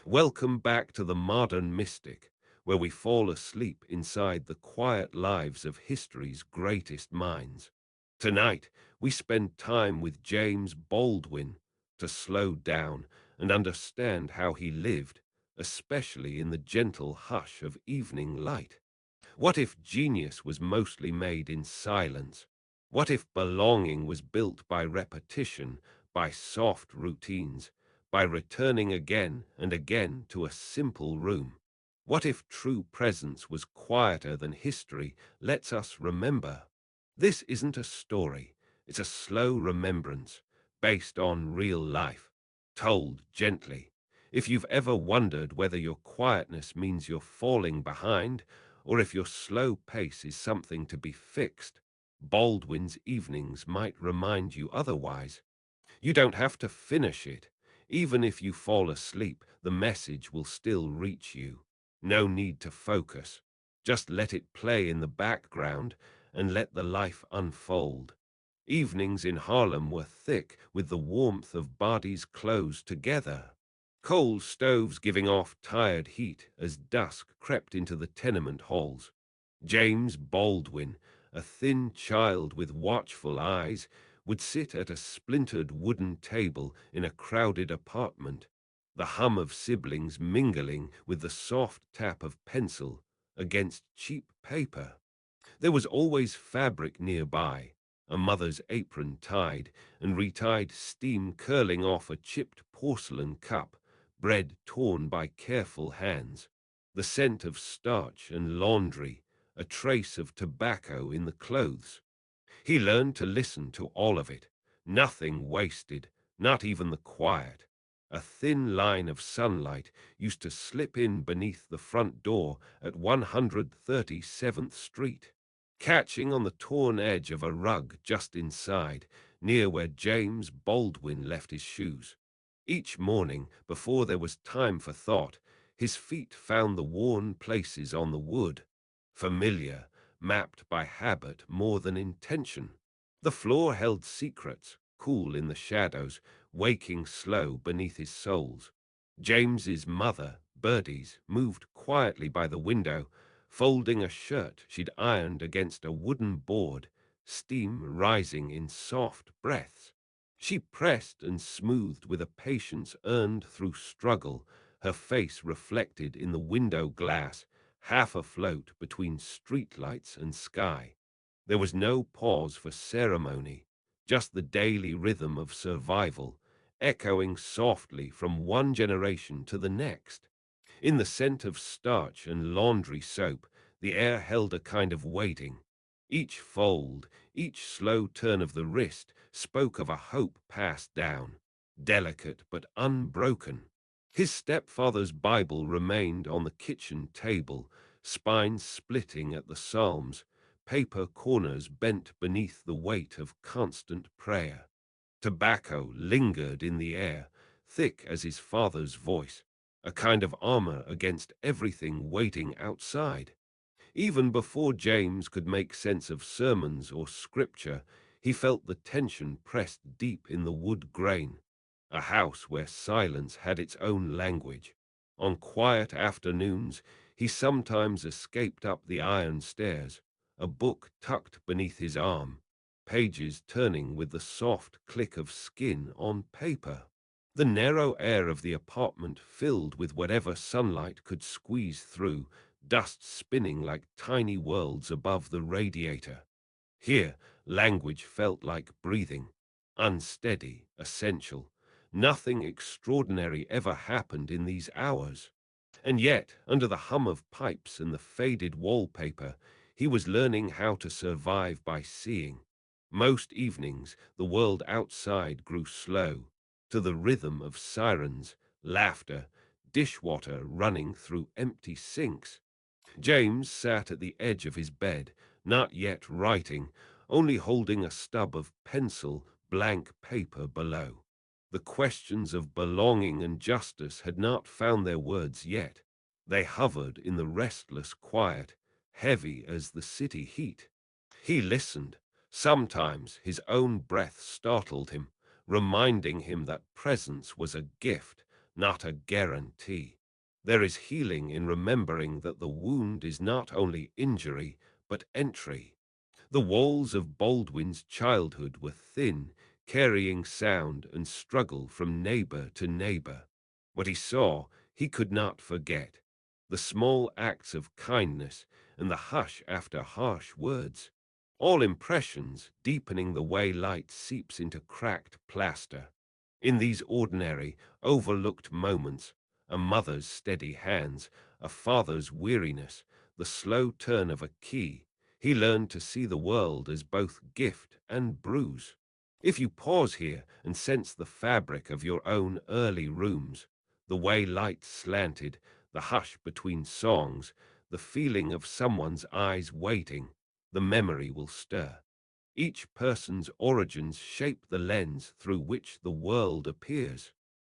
Welcome back to the Modern Mystic, where we fall asleep inside the quiet lives of history's greatest minds. Tonight, we spend time with James Baldwin to slow down and understand how he lived, especially in the gentle hush of evening light. What if genius was mostly made in silence? What if belonging was built by repetition, by soft routines, by returning again and again to a simple room? What if true presence was quieter than history lets us remember? This isn't a story, it's a slow remembrance based on real life, told gently. If you've ever wondered whether your quietness means you're falling behind, or if your slow pace is something to be fixed, Baldwin's evenings might remind you otherwise. You don't have to finish it. Even if you fall asleep, the message will still reach you. No need to focus. Just let it play in the background and let the life unfold. Evenings in Harlem were thick with the warmth of bodies closed together. Coal stoves giving off tired heat as dusk crept into the tenement halls. James Baldwin, a thin child with watchful eyes, would sit at a splintered wooden table in a crowded apartment, the hum of siblings mingling with the soft tap of pencil against cheap paper. There was always fabric nearby, a mother's apron tied and retied, steam curling off a chipped porcelain cup, bread torn by careful hands, the scent of starch and laundry, a trace of tobacco in the clothes. He learned to listen to all of it, nothing wasted, not even the quiet. A thin line of sunlight used to slip in beneath the front door at 137th Street, catching on the torn edge of a rug just inside, near where James Baldwin left his shoes. Each morning, before there was time for thought, his feet found the worn places on the wood, familiar, mapped by habit more than intention. The floor held secrets, cool in the shadows, waking slow beneath his soles. James's mother, Birdie's, moved quietly by the window, folding a shirt she'd ironed against a wooden board, steam rising in soft breaths. She pressed and smoothed with a patience earned through struggle, her face reflected in the window glass, half afloat between streetlights and sky. There was no pause for ceremony, just the daily rhythm of survival, echoing softly from one generation to the next. In the scent of starch and laundry soap, the air held a kind of waiting. Each fold, each slow turn of the wrist spoke of a hope passed down, delicate but unbroken. His stepfather's Bible remained on the kitchen table, spines splitting at the Psalms, paper corners bent beneath the weight of constant prayer. Tobacco lingered in the air, thick as his father's voice, a kind of armor against everything waiting outside. Even before James could make sense of sermons or scripture, he felt the tension pressed deep in the wood grain, a house where silence had its own language. On quiet afternoons, he sometimes escaped up the iron stairs, a book tucked beneath his arm, pages turning with the soft click of skin on paper. The narrow air of the apartment filled with whatever sunlight could squeeze through, dust spinning like tiny worlds above the radiator. Here, language felt like breathing, unsteady, essential. Nothing extraordinary ever happened in these hours. And yet, under the hum of pipes and the faded wallpaper, he was learning how to survive by seeing. Most evenings, the world outside grew slow, to the rhythm of sirens, laughter, dishwater running through empty sinks. James sat at the edge of his bed, not yet writing, only holding a stub of pencil, blank paper below. The questions of belonging and justice had not found their words yet. They hovered in the restless quiet, heavy as the city heat. He listened. Sometimes his own breath startled him, reminding him that presence was a gift, not a guarantee. There is healing in remembering that the wound is not only injury, but entry. The walls of Baldwin's childhood were thin, carrying sound and struggle from neighbor to neighbor. What he saw, he could not forget. The small acts of kindness and the hush after harsh words. All impressions deepening the way light seeps into cracked plaster. In these ordinary, overlooked moments, a mother's steady hands, a father's weariness, the slow turn of a key, he learned to see the world as both gift and bruise. If you pause here and sense the fabric of your own early rooms, the way light slanted, the hush between songs, the feeling of someone's eyes waiting, the memory will stir. Each person's origins shape the lens through which the world appears,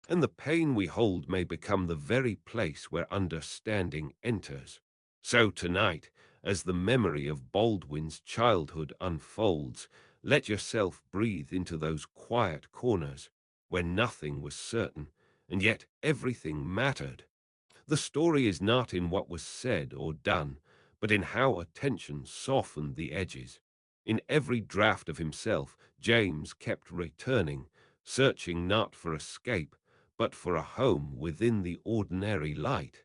and the pain we hold may become the very place where understanding enters. So tonight, as the memory of Baldwin's childhood unfolds, let yourself breathe into those quiet corners where nothing was certain, and yet everything mattered. The story is not in what was said or done, but in how attention softened the edges. In every draft of himself, James kept returning, searching not for escape, but for a home within the ordinary light.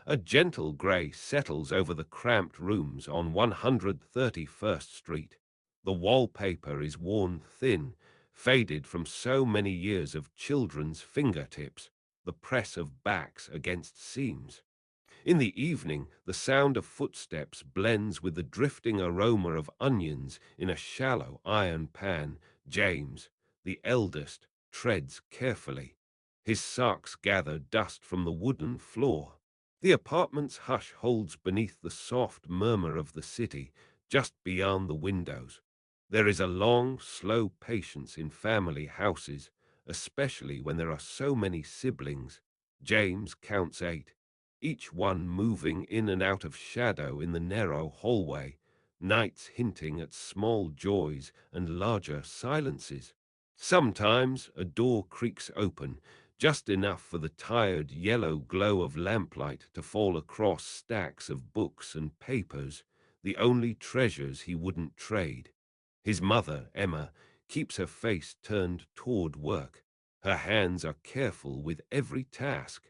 A gentle grey settles over the cramped rooms on 131st Street. The wallpaper is worn thin, faded from so many years of children's fingertips, the press of backs against seams. In the evening, the sound of footsteps blends with the drifting aroma of onions in a shallow iron pan. James, the eldest, treads carefully. His socks gather dust from the wooden floor. The apartment's hush holds beneath the soft murmur of the city, just beyond the windows. There is a long, slow patience in family houses, especially when there are so many siblings. James counts 8, each one moving in and out of shadow in the narrow hallway, nights hinting at small joys and larger silences. Sometimes a door creaks open, just enough for the tired yellow glow of lamplight to fall across stacks of books and papers, the only treasures he wouldn't trade. His mother, Emma, keeps her face turned toward work. Her hands are careful with every task.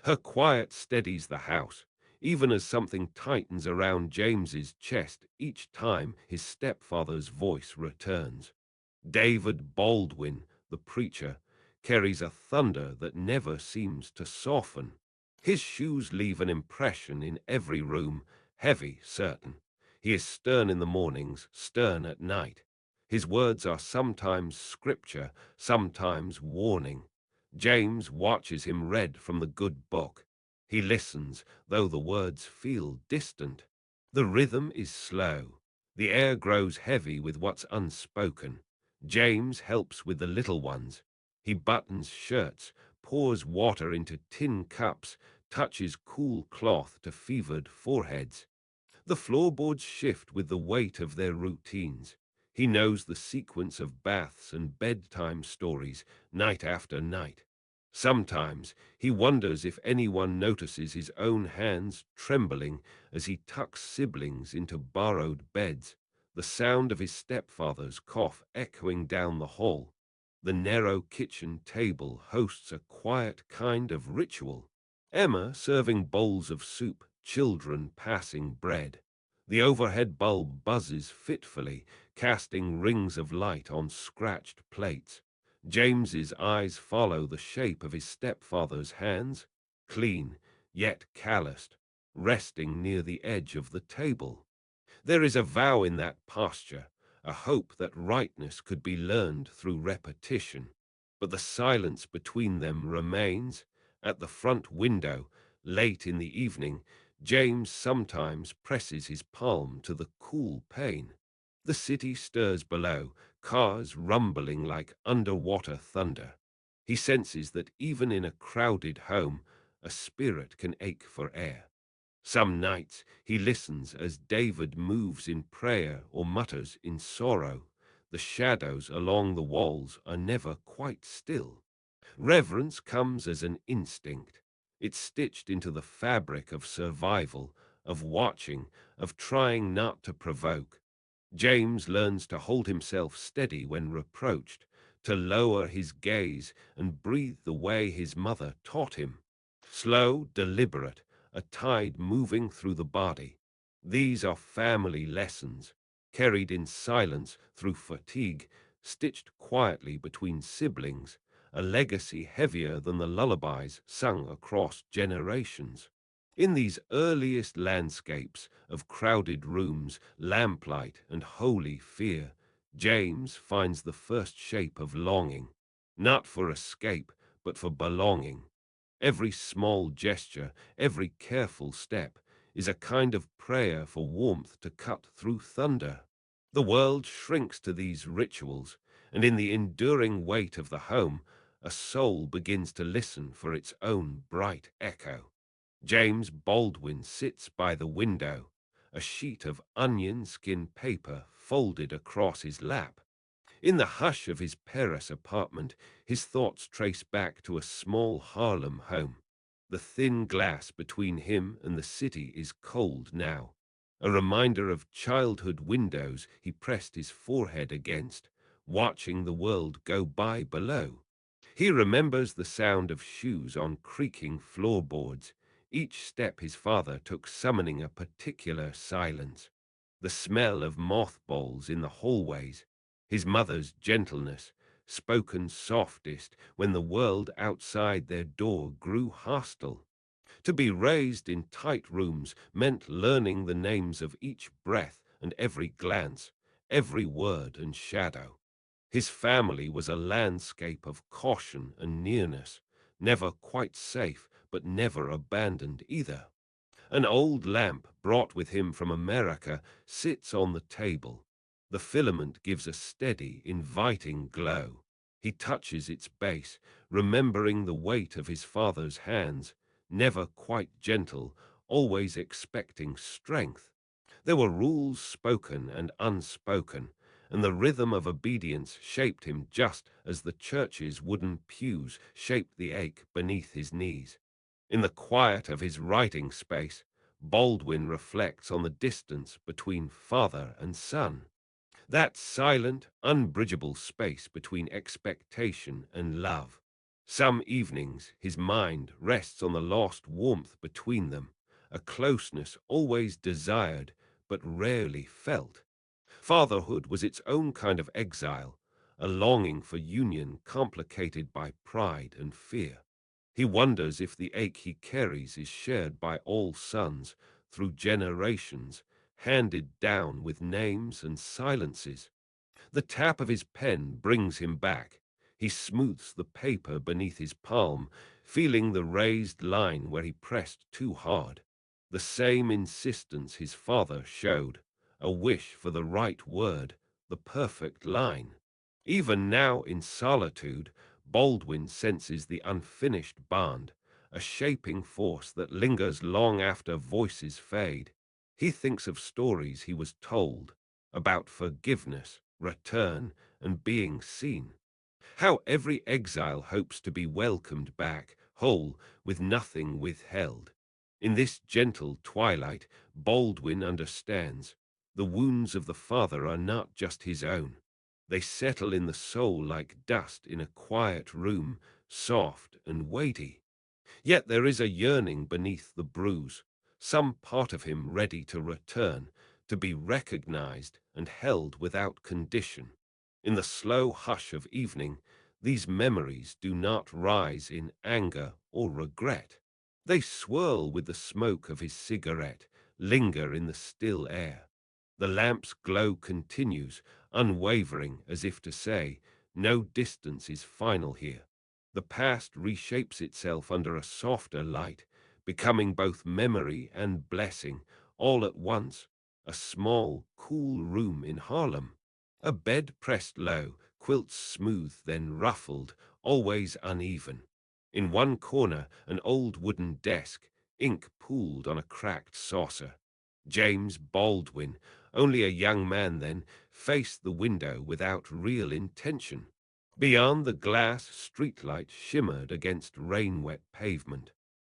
Her quiet steadies the house, even as something tightens around James's chest each time his stepfather's voice returns. David Baldwin, the preacher, carries a thunder that never seems to soften. His shoes leave an impression in every room, heavy, certain. He is stern in the mornings, stern at night. His words are sometimes scripture, sometimes warning. James watches him read from the good book. He listens, though the words feel distant. The rhythm is slow. The air grows heavy with what's unspoken. James helps with the little ones. He buttons shirts, pours water into tin cups, touches cool cloth to fevered foreheads. The floorboards shift with the weight of their routines. He knows the sequence of baths and bedtime stories night after night. Sometimes he wonders if anyone notices his own hands trembling as he tucks siblings into borrowed beds, the sound of his stepfather's cough echoing down the hall. The narrow kitchen table hosts a quiet kind of ritual. Emma serving bowls of soup, children passing bread. The overhead bulb buzzes fitfully, casting rings of light on scratched plates. James's eyes follow the shape of his stepfather's hands, clean, yet calloused, resting near the edge of the table. There is a vow in that posture, a hope that rightness could be learned through repetition. But the silence between them remains. At the front window, late in the evening, James sometimes presses his palm to the cool pane. The city stirs below, cars rumbling like underwater thunder. He senses that even in a crowded home, a spirit can ache for air. Some nights he listens as David moves in prayer or mutters in sorrow. The shadows along the walls are never quite still. Reverence comes as an instinct. It's stitched into the fabric of survival, of watching, of trying not to provoke. James learns to hold himself steady when reproached, to lower his gaze and breathe the way his mother taught him. Slow, deliberate, a tide moving through the body. These are family lessons, carried in silence through fatigue, stitched quietly between siblings, a legacy heavier than the lullabies sung across generations. In these earliest landscapes of crowded rooms, lamplight, and holy fear, James finds the first shape of longing, not for escape, but for belonging. Every small gesture, every careful step, is a kind of prayer for warmth to cut through thunder. The world shrinks to these rituals, and in the enduring weight of the home, a soul begins to listen for its own bright echo. James Baldwin sits by the window, a sheet of onion skin paper folded across his lap. In the hush of his Paris apartment, his thoughts trace back to a small Harlem home. The thin glass between him and the city is cold now, a reminder of childhood windows he pressed his forehead against, watching the world go by below. He remembers the sound of shoes on creaking floorboards, each step his father took summoning a particular silence. The smell of mothballs in the hallways, his mother's gentleness, spoken softest when the world outside their door grew hostile. To be raised in tight rooms meant learning the names of each breath and every glance, every word and shadow. His family was a landscape of caution and nearness, never quite safe, but never abandoned either. An old lamp brought with him from America sits on the table. The filament gives a steady, inviting glow. He touches its base, remembering the weight of his father's hands, never quite gentle, always expecting strength. There were rules spoken and unspoken, and the rhythm of obedience shaped him just as the church's wooden pews shaped the ache beneath his knees. In the quiet of his writing space, Baldwin reflects on the distance between father and son. That silent, unbridgeable space between expectation and love. Some evenings his mind rests on the lost warmth between them, a closeness always desired but rarely felt. Fatherhood was its own kind of exile, a longing for union complicated by pride and fear. He wonders if the ache he carries is shared by all sons through generations, handed down with names and silences. The tap of his pen brings him back. He smooths the paper beneath his palm, feeling the raised line where he pressed too hard. The same insistence his father showed, a wish for the right word, the perfect line. Even now in solitude, Baldwin senses the unfinished bond, a shaping force that lingers long after voices fade. He thinks of stories he was told, about forgiveness, return, and being seen. How every exile hopes to be welcomed back, whole, with nothing withheld. In this gentle twilight, Baldwin understands. The wounds of the father are not just his own. They settle in the soul like dust in a quiet room, soft and weighty. Yet there is a yearning beneath the bruise, some part of him ready to return, to be recognized and held without condition. In the slow hush of evening, these memories do not rise in anger or regret. They swirl with the smoke of his cigarette, linger in the still air. The lamp's glow continues, unwavering, as if to say, no distance is final here. The past reshapes itself under a softer light, becoming both memory and blessing, all at once. A small, cool room in Harlem. A bed pressed low, quilts smooth then ruffled, always uneven. In one corner, an old wooden desk, ink pooled on a cracked saucer. James Baldwin, only a young man then, faced the window without real intention. Beyond, the glass streetlight shimmered against rain-wet pavement.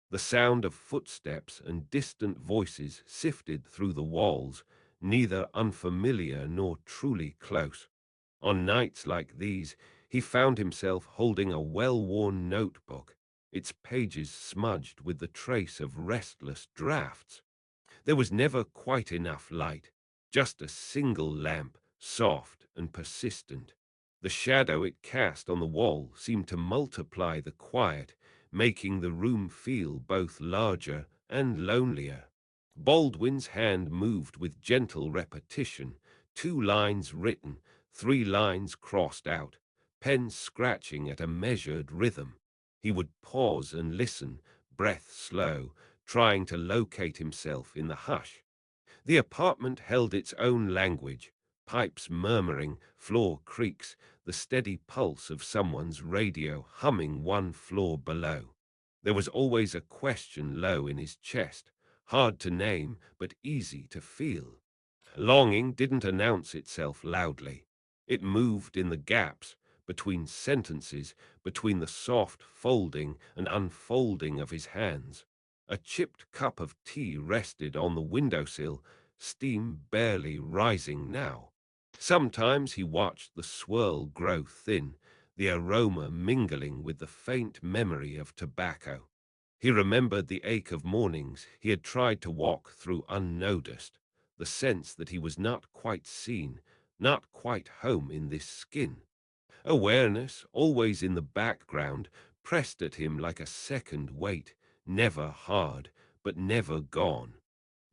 The sound of footsteps and distant voices sifted through the walls, neither unfamiliar nor truly close. On nights like these, he found himself holding a well-worn notebook, its pages smudged with the trace of restless drafts. There was never quite enough light, just a single lamp, soft and persistent. The shadow it cast on the wall seemed to multiply the quiet, making the room feel both larger and lonelier. Baldwin's hand moved with gentle repetition, 2 lines written, 3 lines crossed out, pen scratching at a measured rhythm. He would pause and listen, breath slow, trying to locate himself in the hush. The apartment held its own language, pipes murmuring, floor creaks, the steady pulse of someone's radio humming 1 floor below. There was always a question low in his chest, hard to name but easy to feel. Longing didn't announce itself loudly. It moved in the gaps, between sentences, between the soft folding and unfolding of his hands. A chipped cup of tea rested on the windowsill, steam barely rising now. Sometimes he watched the swirl grow thin, the aroma mingling with the faint memory of tobacco. He remembered the ache of mornings he had tried to walk through unnoticed, the sense that he was not quite seen, not quite home in this skin. Awareness, always in the background, pressed at him like a second weight, never hard, but never gone.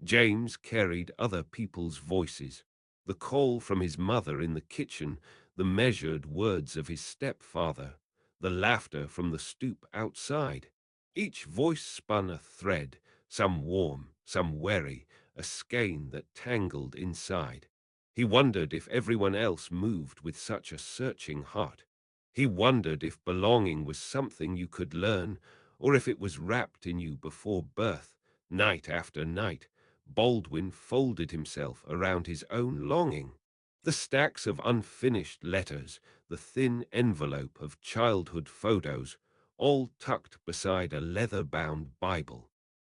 James carried other people's voices, the call from his mother in the kitchen, the measured words of his stepfather, the laughter from the stoop outside. Each voice spun a thread, some warm, some wary, a skein that tangled inside. He wondered if everyone else moved with such a searching heart. He wondered if belonging was something you could learn, or if it was wrapped in you before birth, night after night. Baldwin folded himself around his own longing. The stacks of unfinished letters, the thin envelope of childhood photos, all tucked beside a leather-bound Bible.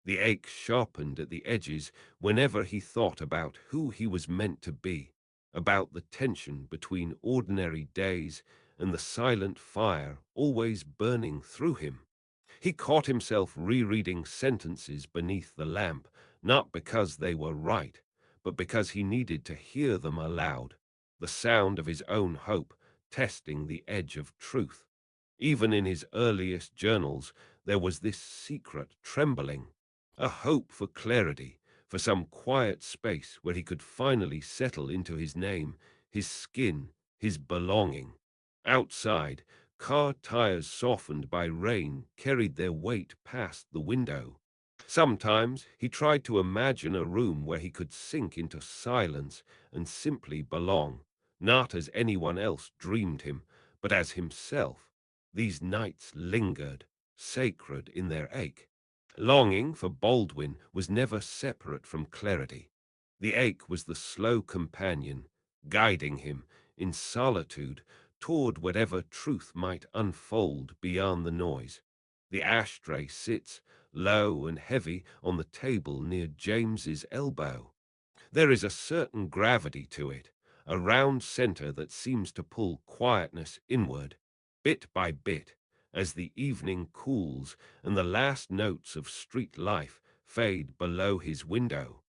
The ache sharpened at the edges whenever he thought about who he was meant to be, about the tension between ordinary days and the silent fire always burning through him. He caught himself rereading sentences beneath the lamp, not because they were right, but because he needed to hear them aloud, the sound of his own hope testing the edge of truth. Even in his earliest journals, there was this secret trembling, a hope for clarity, for some quiet space where he could finally settle into his name, his skin, his belonging. Outside, car tires softened by rain carried their weight past the window. Sometimes he tried to imagine a room where he could sink into silence and simply belong, not as anyone else dreamed him, but as himself. These nights lingered, sacred in their ache. Longing for Baldwin was never separate from clarity. The ache was the slow companion, guiding him, in solitude, toward whatever truth might unfold beyond the noise. The ashtray sits, low and heavy, on the table near James's elbow. There is a certain gravity to it, a round center that seems to pull quietness inward, bit by bit, as the evening cools and the last notes of street life fade below his window.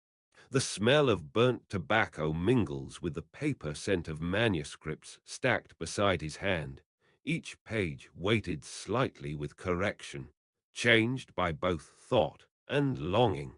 The smell of burnt tobacco mingles with the paper scent of manuscripts stacked beside his hand, each page weighted slightly with correction, changed by both thought and longing.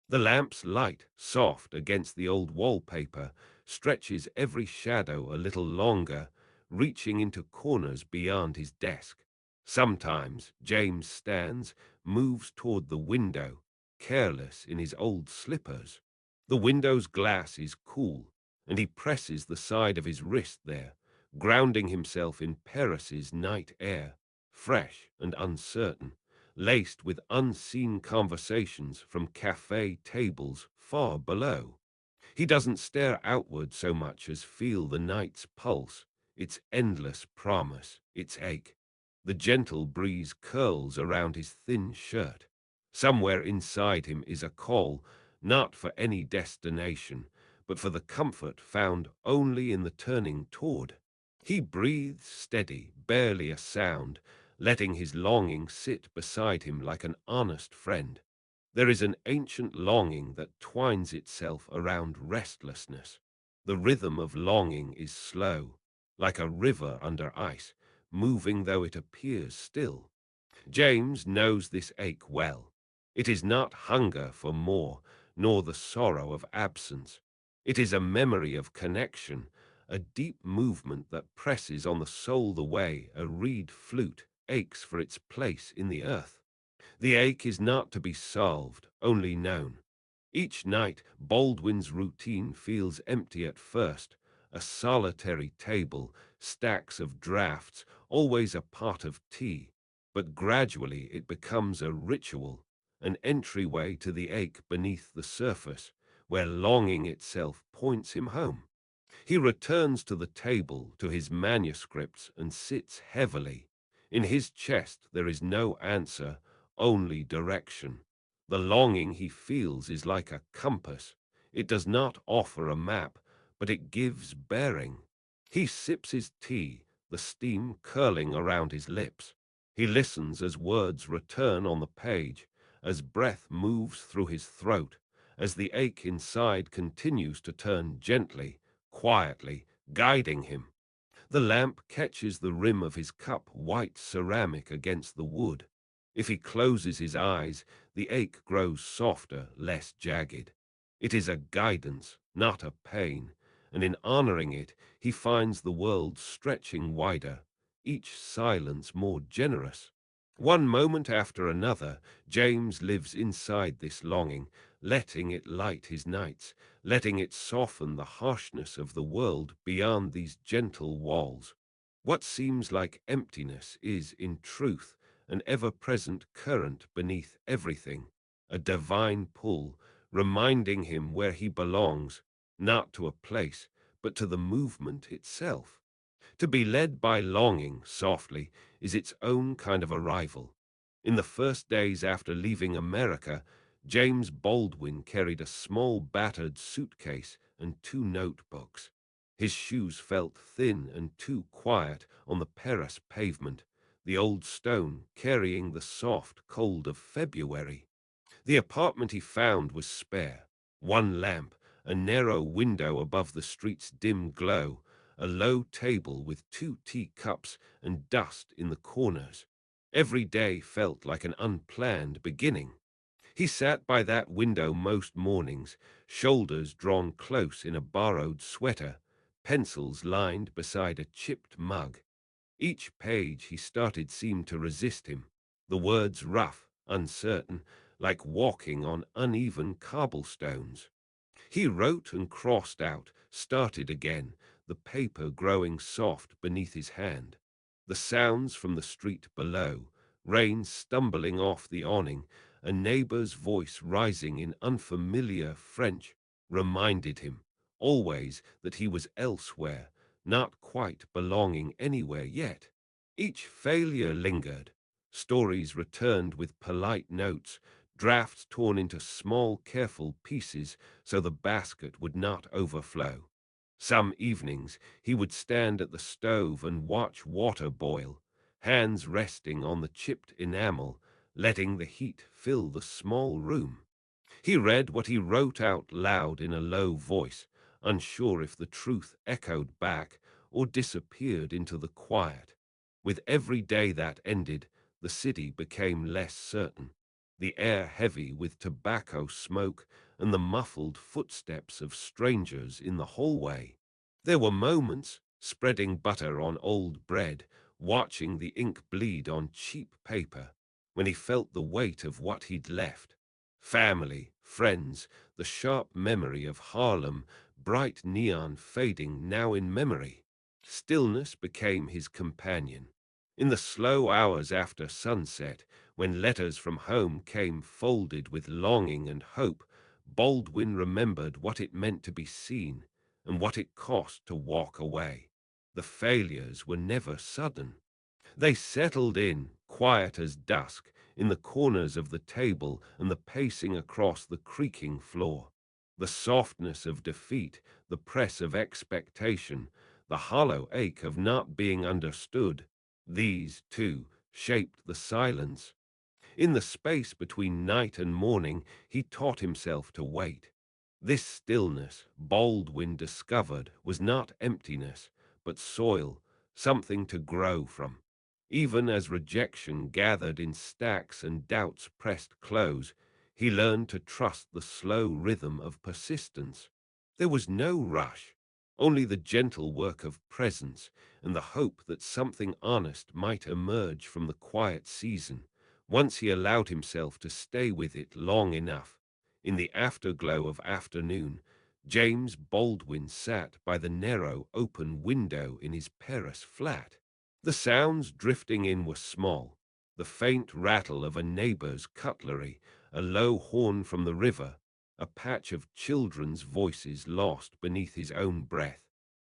The lamp's light, soft against the old wallpaper, stretches every shadow a little longer, reaching into corners beyond his desk. Sometimes James stands, moves toward the window, careless in his old slippers. The window's glass is cool, and he presses the side of his wrist there, grounding himself in Paris's night air, fresh and uncertain, laced with unseen conversations from cafe tables far below. He doesn't stare outward so much as feel the night's pulse, its endless promise, its ache. The gentle breeze curls around his thin shirt. Somewhere inside him is a call, not for any destination, but for the comfort found only in the turning toward. He breathes steady, barely a sound, letting his longing sit beside him like an honest friend. There is an ancient longing that twines itself around restlessness. The rhythm of longing is slow, like a river under ice, moving though it appears still. James knows this ache well. It is not hunger for more, nor the sorrow of absence. It is a memory of connection, a deep movement that presses on the soul the way a reed flute aches for its place in the earth. The ache is not to be solved, only known. Each night, Baldwin's routine feels empty at first. A solitary table, stacks of drafts, always a pot of tea. But gradually it becomes a ritual, an entryway to the ache beneath the surface, where longing itself points him home. He returns to the table, to his manuscripts, and sits heavily. In his chest there is no answer, only direction. The longing he feels is like a compass. It does not offer a map, but it gives bearing. He sips his tea, the steam curling around his lips. He listens as words return on the page, as breath moves through his throat, as the ache inside continues to turn gently, quietly, guiding him. The lamp catches the rim of his cup, white ceramic against the wood. If he closes his eyes, the ache grows softer, less jagged. It is a guidance, not a pain, and in honoring it, he finds the world stretching wider, each silence more generous. One moment after another, James lives inside this longing, letting it light his nights, letting it soften the harshness of the world beyond these gentle walls. What seems like emptiness is, in truth, an ever-present current beneath everything, a divine pull, reminding him where he belongs, not to a place, but to the movement itself. To be led by longing softly is its own kind of arrival. In the first days after leaving America, James Baldwin carried a small battered suitcase and two notebooks. His shoes felt thin and too quiet on the Paris pavement, the old stone carrying the soft cold of February. The apartment he found was spare. One lamp, a narrow window above the street's dim glow, a low table with two teacups and dust in the corners. Every day felt like an unplanned beginning. He sat by that window most mornings, shoulders drawn close in a borrowed sweater, pencils lined beside a chipped mug. Each page he started seemed to resist him, the words rough, uncertain, like walking on uneven cobblestones. He wrote and crossed out, started again, the paper growing soft beneath his hand. The sounds from the street below, rain stumbling off the awning, a neighbor's voice rising in unfamiliar French, reminded him, always, that he was elsewhere, not quite belonging anywhere yet. Each failure lingered. Stories returned with polite notes, drafts torn into small, careful pieces so the basket would not overflow. Some evenings he would stand at the stove and watch water boil, hands resting on the chipped enamel, letting the heat fill the small room. He read what he wrote out loud in a low voice, unsure if the truth echoed back or disappeared into the quiet. With every day that ended, the city became less certain, the air heavy with tobacco smoke and the muffled footsteps of strangers in the hallway. There were moments, spreading butter on old bread, watching the ink bleed on cheap paper, when he felt the weight of what he'd left. Family, friends, the sharp memory of Harlem, bright neon fading now in memory. Stillness became his companion. In the slow hours after sunset, when letters from home came folded with longing and hope, Baldwin remembered what it meant to be seen and what it cost to walk away. The failures were never sudden. They settled in, quiet as dusk, in the corners of the table and the pacing across the creaking floor. The softness of defeat, the press of expectation, the hollow ache of not being understood, these, too, shaped the silence. In the space between night and morning, he taught himself to wait. This stillness, Baldwin discovered, was not emptiness, but soil, something to grow from. Even as rejection gathered in stacks and doubts pressed close, he learned to trust the slow rhythm of persistence. There was no rush, only the gentle work of presence and the hope that something honest might emerge from the quiet season. Once he allowed himself to stay with it long enough, in the afterglow of afternoon, James Baldwin sat by the narrow open window in his Paris flat. The sounds drifting in were small, the faint rattle of a neighbor's cutlery, a low horn from the river, a patch of children's voices lost beneath his own breath.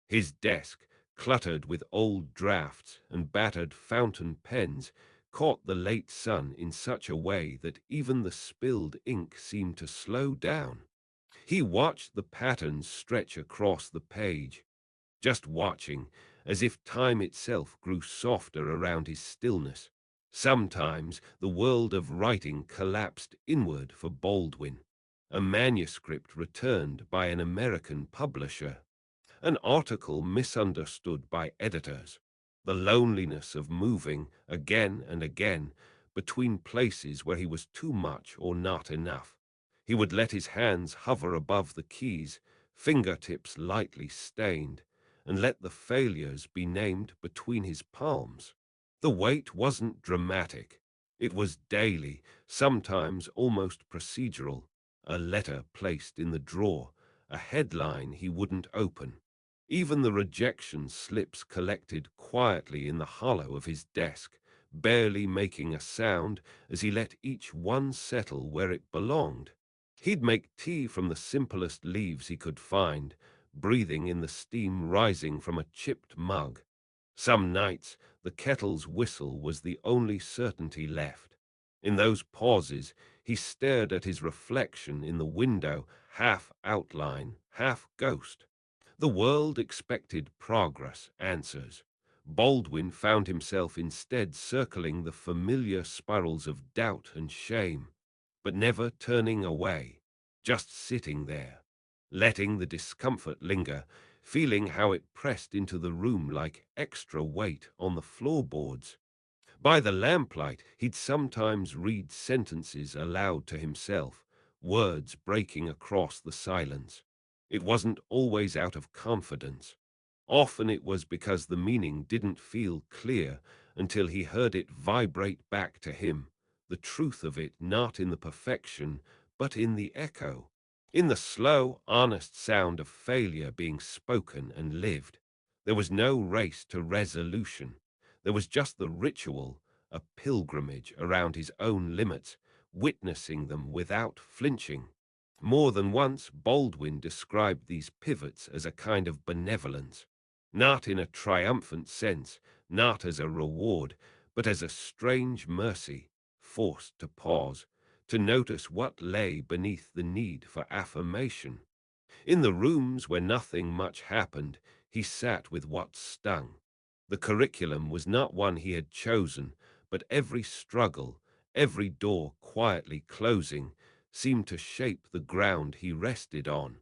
His desk, cluttered with old drafts and battered fountain pens, caught the late sun in such a way that even the spilled ink seemed to slow down. He watched the patterns stretch across the page, just watching, as if time itself grew softer around his stillness. Sometimes the world of writing collapsed inward for Baldwin. A manuscript returned by an American publisher, an article misunderstood by editors, the loneliness of moving again and again between places where he was too much or not enough. He would let his hands hover above the keys, fingertips lightly stained, and let the failures be named between his palms. The weight wasn't dramatic. It was daily, sometimes almost procedural. A letter placed in the drawer, a headline he wouldn't open. Even the rejection slips collected quietly in the hollow of his desk, barely making a sound as he let each one settle where it belonged. He'd make tea from the simplest leaves he could find, breathing in the steam rising from a chipped mug. Some nights the kettle's whistle was the only certainty left. In those pauses he stared at his reflection in the window, half outline, half ghost. The world expected progress, answers. Baldwin found himself instead circling the familiar spirals of doubt and shame, but never turning away, just sitting there, letting the discomfort linger, feeling how it pressed into the room like extra weight on the floorboards. By the lamplight, he'd sometimes read sentences aloud to himself, words breaking across the silence. It wasn't always out of confidence. Often it was because the meaning didn't feel clear until he heard it vibrate back to him, the truth of it not in the perfection, but in the echo, in the slow, honest sound of failure being spoken and lived. There was no race to resolution. There was just the ritual, a pilgrimage around his own limits, witnessing them without flinching. More than once, Baldwin described these pivots as a kind of benevolence, not in a triumphant sense, not as a reward, but as a strange mercy, forced to pause, to notice what lay beneath the need for affirmation. In the rooms where nothing much happened, he sat with what stung. The curriculum was not one he had chosen, but every struggle, every door quietly closing, seemed to shape the ground he rested on.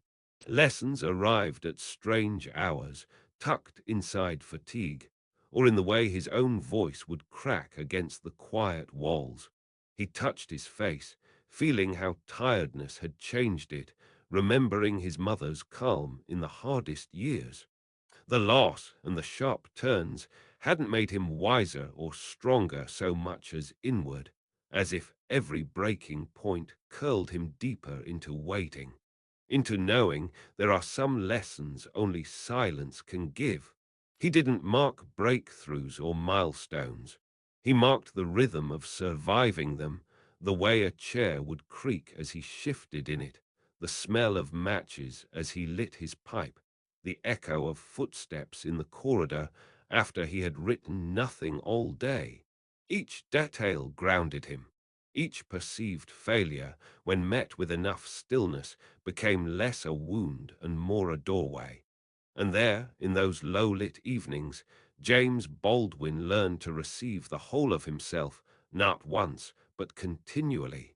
Lessons arrived at strange hours, tucked inside fatigue, or in the way his own voice would crack against the quiet walls. He touched his face, feeling how tiredness had changed it, remembering his mother's calm in the hardest years. The loss and the sharp turns hadn't made him wiser or stronger so much as inward, as if every breaking point curled him deeper into waiting, into knowing there are some lessons only silence can give. He didn't mark breakthroughs or milestones. He marked the rhythm of surviving them, the way a chair would creak as he shifted in it, the smell of matches as he lit his pipe. the echo of footsteps in the corridor after he had written nothing all day. Each detail grounded him. Each perceived failure, when met with enough stillness, became less a wound and more a doorway. And there, in those low-lit evenings, James Baldwin learned to receive the whole of himself, not once, but continually.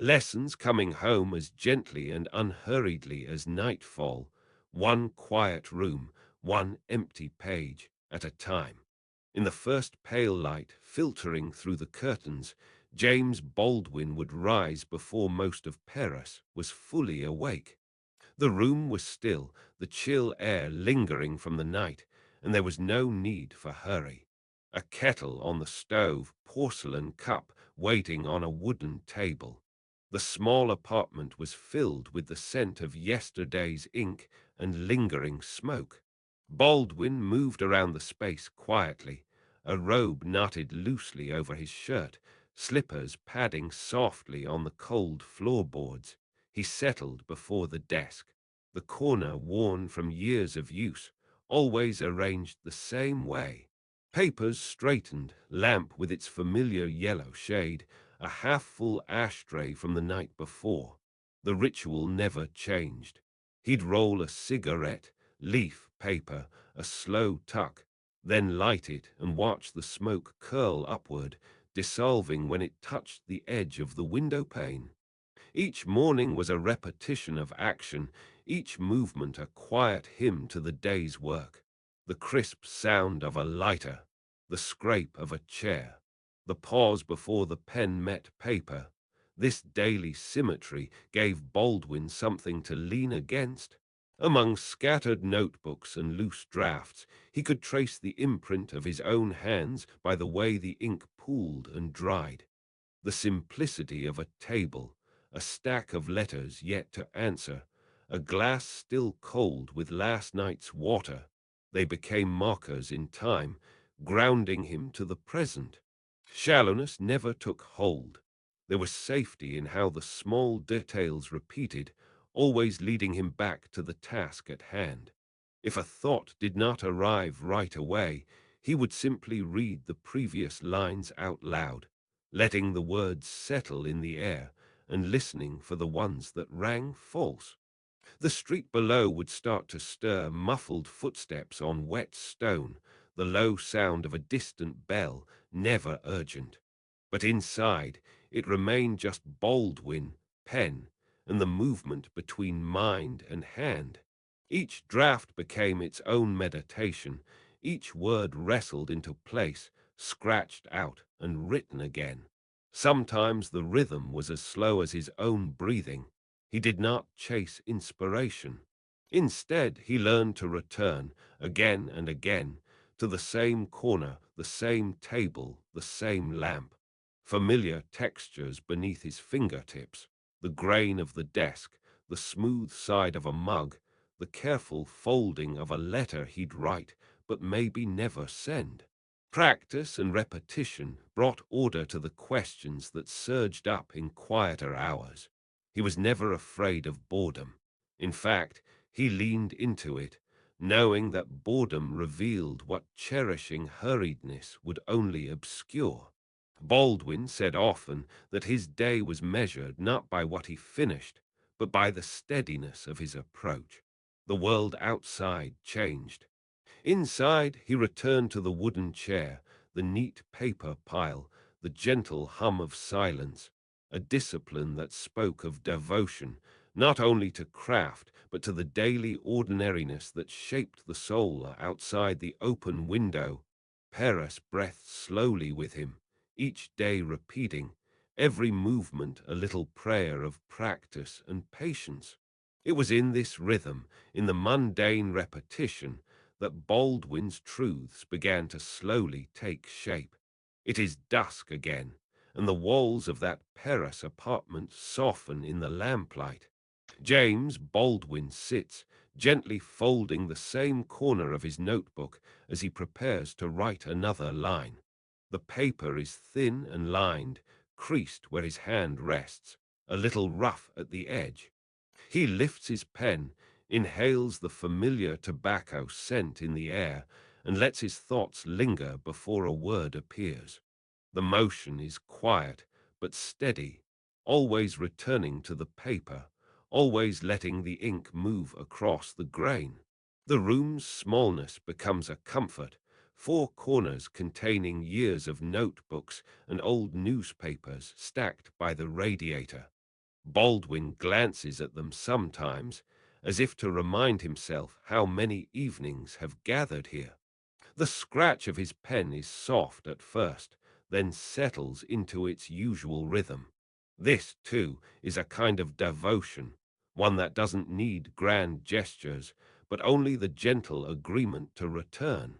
Lessons coming home as gently and unhurriedly as nightfall, one quiet room, one empty page at a time. In the first pale light filtering through the curtains, James Baldwin would rise before most of Paris was fully awake. The room was still, the chill air lingering from the night, and there was no need for hurry. A kettle on the stove, porcelain cup waiting on a wooden table. The small apartment was filled with the scent of yesterday's ink and lingering smoke. Baldwin moved around the space quietly, a robe knotted loosely over his shirt, slippers padding softly on the cold floorboards. He settled before the desk, the corner worn from years of use, always arranged the same way. Papers straightened, lamp with its familiar yellow shade, a half-full ashtray from the night before. The ritual never changed. He'd roll a cigarette, leaf paper, a slow tuck, then light it and watch the smoke curl upward, dissolving when it touched the edge of the window pane. Each morning was a repetition of action, each movement a quiet hymn to the day's work. The crisp sound of a lighter, the scrape of a chair, the pause before the pen met paper. This daily symmetry gave Baldwin something to lean against. Among scattered notebooks and loose drafts, he could trace the imprint of his own hands by the way the ink pooled and dried. The simplicity of a table, a stack of letters yet to answer, a glass still cold with last night's water. They became markers in time, grounding him to the present. Shallowness never took hold. There was safety in how the small details repeated, always leading him back to the task at hand. If a thought did not arrive right away, he would simply read the previous lines out loud, letting the words settle in the air and listening for the ones that rang false. The street below would start to stir, muffled footsteps on wet stone, the low sound of a distant bell, never urgent. But inside, it remained just Baldwin, pen, and the movement between mind and hand. Each draft became its own meditation, each word wrestled into place, scratched out and written again. Sometimes the rhythm was as slow as his own breathing. He did not chase inspiration. Instead, he learned to return, again and again, to the same corner, the same table, the same lamp. Familiar textures beneath his fingertips, the grain of the desk, the smooth side of a mug, the careful folding of a letter he'd write but maybe never send. Practice and repetition brought order to the questions that surged up in quieter hours. He was never afraid of boredom. In fact, he leaned into it, knowing that boredom revealed what cherishing hurriedness would only obscure. Baldwin said often that his day was measured not by what he finished, but by the steadiness of his approach. The world outside changed. Inside, he returned to the wooden chair, the neat paper pile, the gentle hum of silence, a discipline that spoke of devotion, not only to craft, but to the daily ordinariness that shaped the soul outside the open window. Paris breathed slowly with him, each day repeating, every movement a little prayer of practice and patience. It was in this rhythm, in the mundane repetition, that Baldwin's truths began to slowly take shape. It is dusk again, and the walls of that Paris apartment soften in the lamplight. James Baldwin sits, gently folding the same corner of his notebook as he prepares to write another line. The paper is thin and lined, creased where his hand rests, a little rough at the edge. He lifts his pen, inhales the familiar tobacco scent in the air, and lets his thoughts linger before a word appears. The motion is quiet but steady, always returning to the paper, always letting the ink move across the grain. The room's smallness becomes a comfort, four corners containing years of notebooks and old newspapers stacked by the radiator. Baldwin glances at them sometimes, as if to remind himself how many evenings have gathered here. The scratch of his pen is soft at first, then settles into its usual rhythm. This, too, is a kind of devotion, one that doesn't need grand gestures, but only the gentle agreement to return.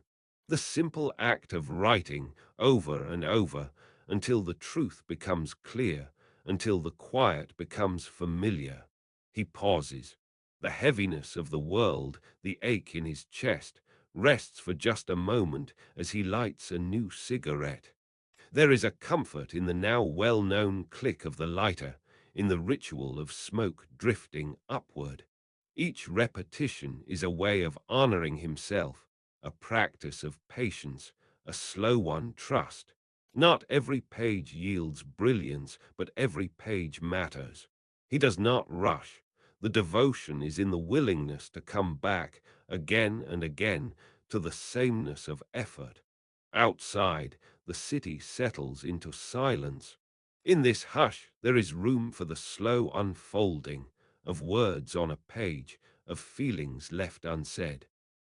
The simple act of writing over and over until the truth becomes clear, until the quiet becomes familiar. He pauses. The heaviness of the world, the ache in his chest, rests for just a moment as he lights a new cigarette. There is a comfort in the now well-known click of the lighter, in the ritual of smoke drifting upward. Each repetition is a way of honoring himself, a practice of patience, a slow-won trust. Not every page yields brilliance, but every page matters. He does not rush. The devotion is in the willingness to come back again and again to the sameness of effort. Outside, the city settles into silence. In this hush, there is room for the slow unfolding of words on a page, of feelings left unsaid.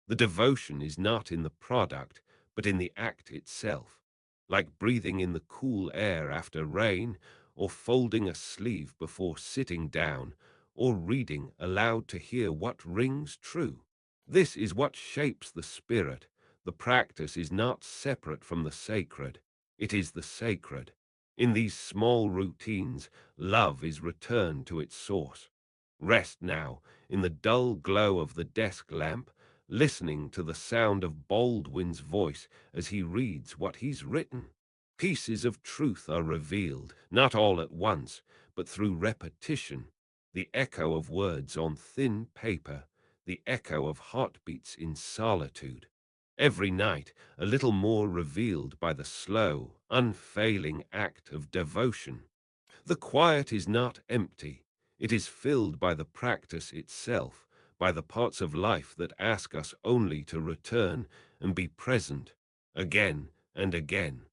The devotion is not in the product, but in the act itself, like breathing in the cool air after rain, or folding a sleeve before sitting down, or reading aloud to hear what rings true. This is what shapes the spirit. The practice is not separate from the sacred, it is the sacred. In these small routines, love is returned to its source. Rest now in the dull glow of the desk lamp, listening to the sound of Baldwin's voice as he reads what he's written. Pieces of truth are revealed, not all at once, but through repetition, the echo of words on thin paper, the echo of heartbeats in solitude. Every night, a little more revealed by the slow, unfailing act of devotion. The quiet is not empty. It is filled by the practice itself, by the parts of life that ask us only to return and be present, again and again.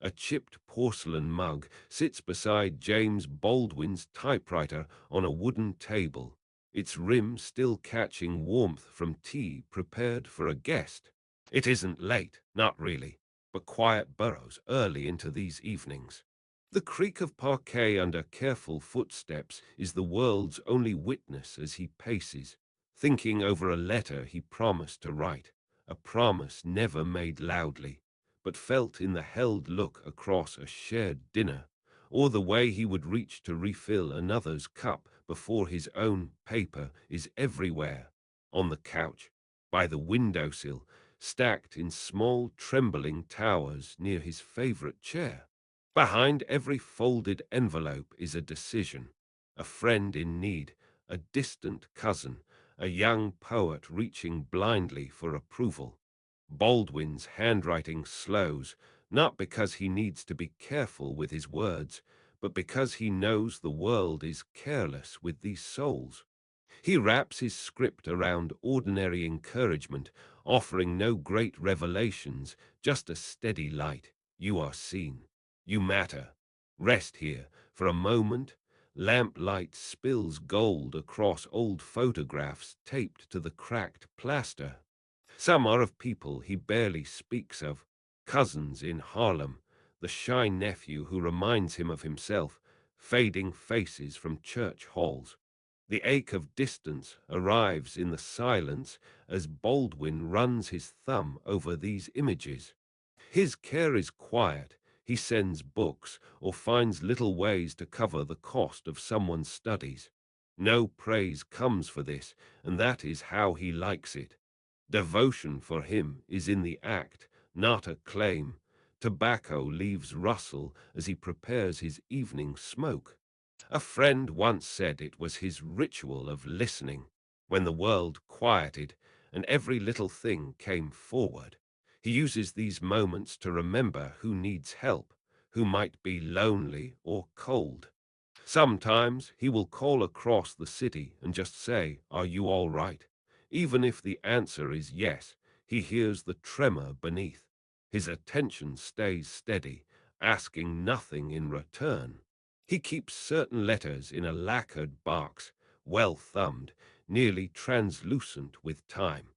A chipped porcelain mug sits beside James Baldwin's typewriter on a wooden table, its rim still catching warmth from tea prepared for a guest. It isn't late, not really, but quiet burrows early into these evenings. The creak of parquet under careful footsteps is the world's only witness as he paces, thinking over a letter he promised to write, a promise never made loudly, but felt in the held look across a shared dinner, or the way he would reach to refill another's cup before his own. Paper is everywhere, on the couch, by the windowsill, stacked in small trembling towers near his favorite chair. Behind every folded envelope is a decision, a friend in need, a distant cousin, a young poet reaching blindly for approval. Baldwin's handwriting slows, not because he needs to be careful with his words, but because he knows the world is careless with these souls. He wraps his script around ordinary encouragement, offering no great revelations, just a steady light. You are seen. You matter. Rest here for a moment. Lamplight spills gold across old photographs taped to the cracked plaster. Some are of people he barely speaks of, cousins in Harlem, the shy nephew who reminds him of himself, fading faces from church halls. The ache of distance arrives in the silence as Baldwin runs his thumb over these images. His care is quiet. He sends books or finds little ways to cover the cost of someone's studies. No praise comes for this, and that is how he likes it. Devotion for him is in the act, not a claim. Tobacco leaves rustle as he prepares his evening smoke. A friend once said it was his ritual of listening. When the world quieted and every little thing came forward, he uses these moments to remember who needs help, who might be lonely or cold. Sometimes he will call across the city and just say, "Are you all right?" Even if the answer is yes, he hears the tremor beneath. His attention stays steady, asking nothing in return. He keeps certain letters in a lacquered box, well thumbed, nearly translucent with time.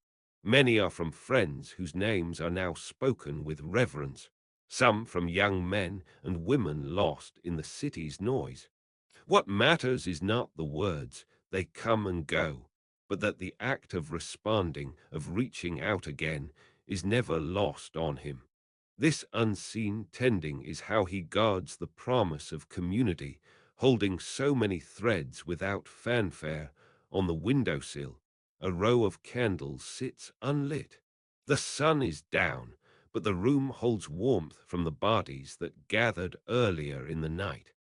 Many are from friends whose names are now spoken with reverence, some from young men and women lost in the city's noise. What matters is not the words, they come and go, but that the act of responding, of reaching out again, is never lost on him. This unseen tending is how he guards the promise of community, holding so many threads without fanfare. On the windowsill, a row of candles sits unlit. The sun is down, but the room holds warmth from the bodies that gathered earlier in the night.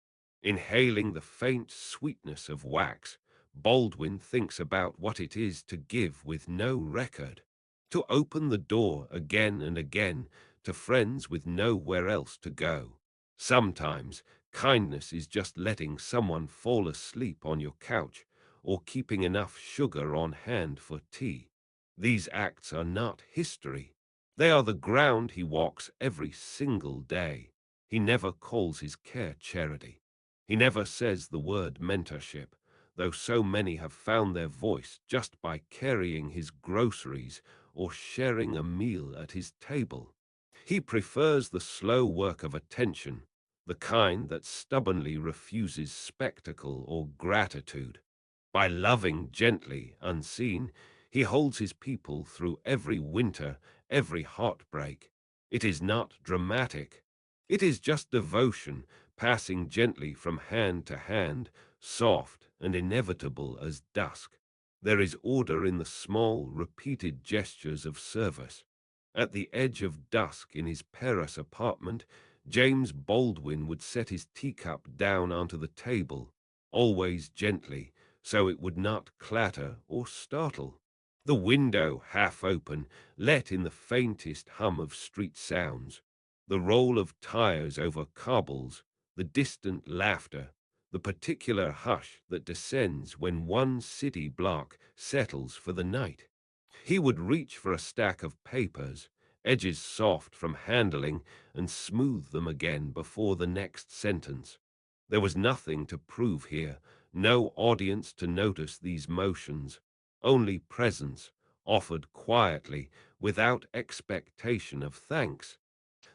Inhaling the faint sweetness of wax, Baldwin thinks about what it is to give with no record, to open the door again and again to friends with nowhere else to go. Sometimes kindness is just letting someone fall asleep on your couch or keeping enough sugar on hand for tea. These acts are not history. They are the ground he walks every single day. He never calls his care charity. He never says the word mentorship, though so many have found their voice just by carrying his groceries or sharing a meal at his table. He prefers the slow work of attention, the kind that stubbornly refuses spectacle or gratitude. By loving gently, unseen, he holds his people through every winter, every heartbreak. It is not dramatic. It is just devotion, passing gently from hand to hand, soft and inevitable as dusk. There is order in the small, repeated gestures of service. At the edge of dusk in his Paris apartment, James Baldwin would set his teacup down onto the table, always gently, so it would not clatter or startle. The window, half open, let in the faintest hum of street sounds, the roll of tires over cobbles, the distant laughter, the particular hush that descends when one city block settles for the night. He would reach for a stack of papers, edges soft from handling, and smooth them again before the next sentence. There was nothing to prove here, no audience to notice these motions, only presence, offered quietly, without expectation of thanks.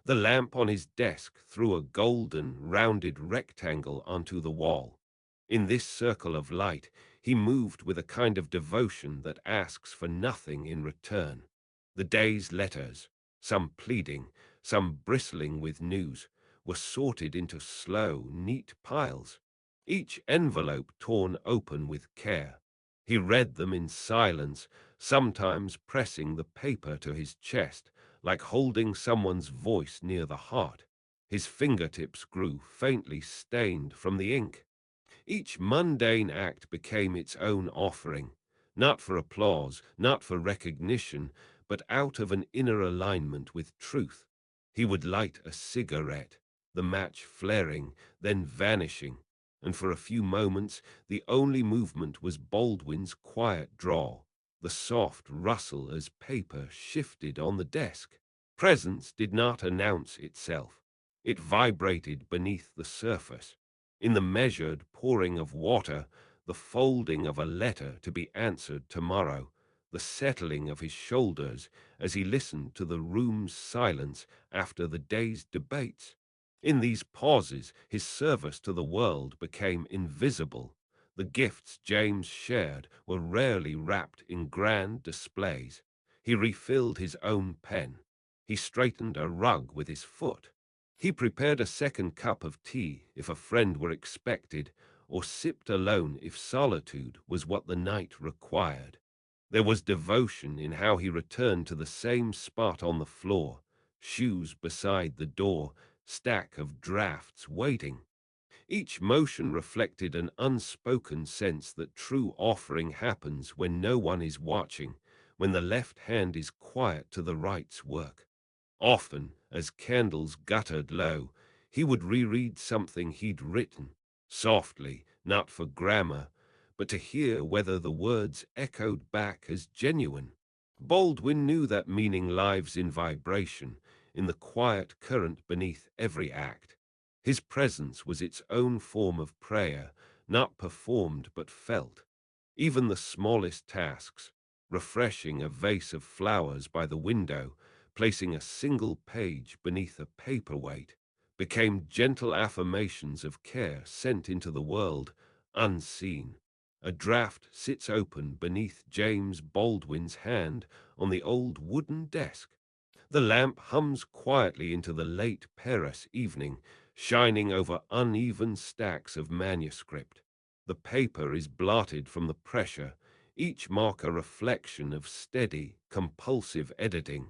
The lamp on his desk threw a golden, rounded rectangle onto the wall. In this circle of light, he moved with a kind of devotion that asks for nothing in return. The day's letters, some pleading, some bristling with news, were sorted into slow, neat piles, each envelope torn open with care. He read them in silence, sometimes pressing the paper to his chest, like holding someone's voice near the heart. His fingertips grew faintly stained from the ink. Each mundane act became its own offering, not for applause, not for recognition, but out of an inner alignment with truth. He would light a cigarette, the match flaring, then vanishing, and for a few moments the only movement was Baldwin's quiet drawl, the soft rustle as paper shifted on the desk. Presence did not announce itself. It vibrated beneath the surface, in the measured pouring of water, the folding of a letter to be answered tomorrow, the settling of his shoulders as he listened to the room's silence after the day's debates. In these pauses, his service to the world became invisible. The gifts James shared were rarely wrapped in grand displays. He refilled his own pen. He straightened a rug with his foot. He prepared a second cup of tea if a friend were expected, or sipped alone if solitude was what the night required. There was devotion in how he returned to the same spot on the floor, shoes beside the door, stack of drafts waiting. Each motion reflected an unspoken sense that true offering happens when no one is watching, when the left hand is quiet to the right's work. Often, as candles guttered low, he would reread something he'd written, softly, not for grammar, but to hear whether the words echoed back as genuine. Baldwin knew that meaning lives in vibration, in the quiet current beneath every act. His presence was its own form of prayer, not performed but felt. Even the smallest tasks, refreshing a vase of flowers by the window, placing a single page beneath a paperweight, became gentle affirmations of care sent into the world, unseen. A draft sits open beneath James Baldwin's hand on the old wooden desk. The lamp hums quietly into the late Paris evening, shining over uneven stacks of manuscript. The paper is blotted from the pressure, each mark a reflection of steady, compulsive editing.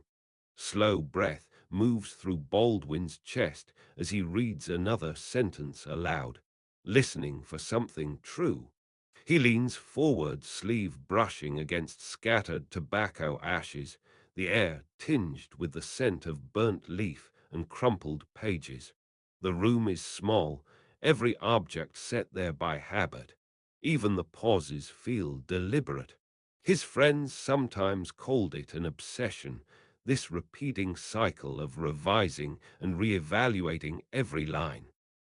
Slow breath moves through Baldwin's chest as he reads another sentence aloud, listening for something true. He leans forward, sleeve brushing against scattered tobacco ashes, the air tinged with the scent of burnt leaf and crumpled pages. The room is small, every object set there by habit. Even the pauses feel deliberate. His friends sometimes called it an obsession, this repeating cycle of revising and re-evaluating every line.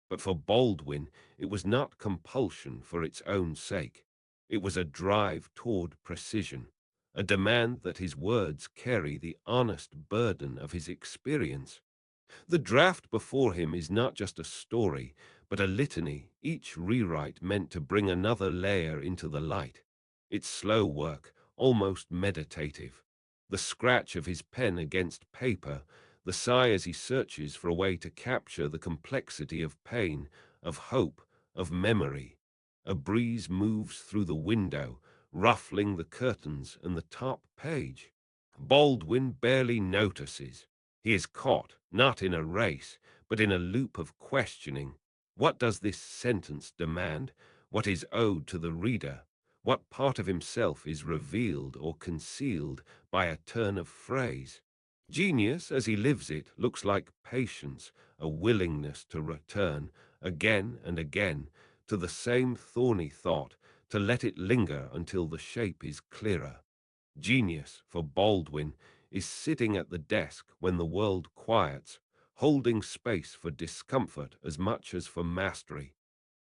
But for Baldwin, it was not compulsion for its own sake. It was a drive toward precision, a demand that his words carry the honest burden of his experience. The draft before him is not just a story, but a litany, each rewrite meant to bring another layer into the light. It's slow work, almost meditative. The scratch of his pen against paper, the sigh as he searches for a way to capture the complexity of pain, of hope, of memory. A breeze moves through the window, ruffling the curtains and the top page. Baldwin barely notices. He is caught, not in a race, but in a loop of questioning. What does this sentence demand? What is owed to the reader? What part of himself is revealed or concealed by a turn of phrase? Genius, as he lives it, looks like patience, a willingness to return, again and again, to the same thorny thought, to let it linger until the shape is clearer. Genius, for Baldwin, is sitting at the desk when the world quiets, holding space for discomfort as much as for mastery.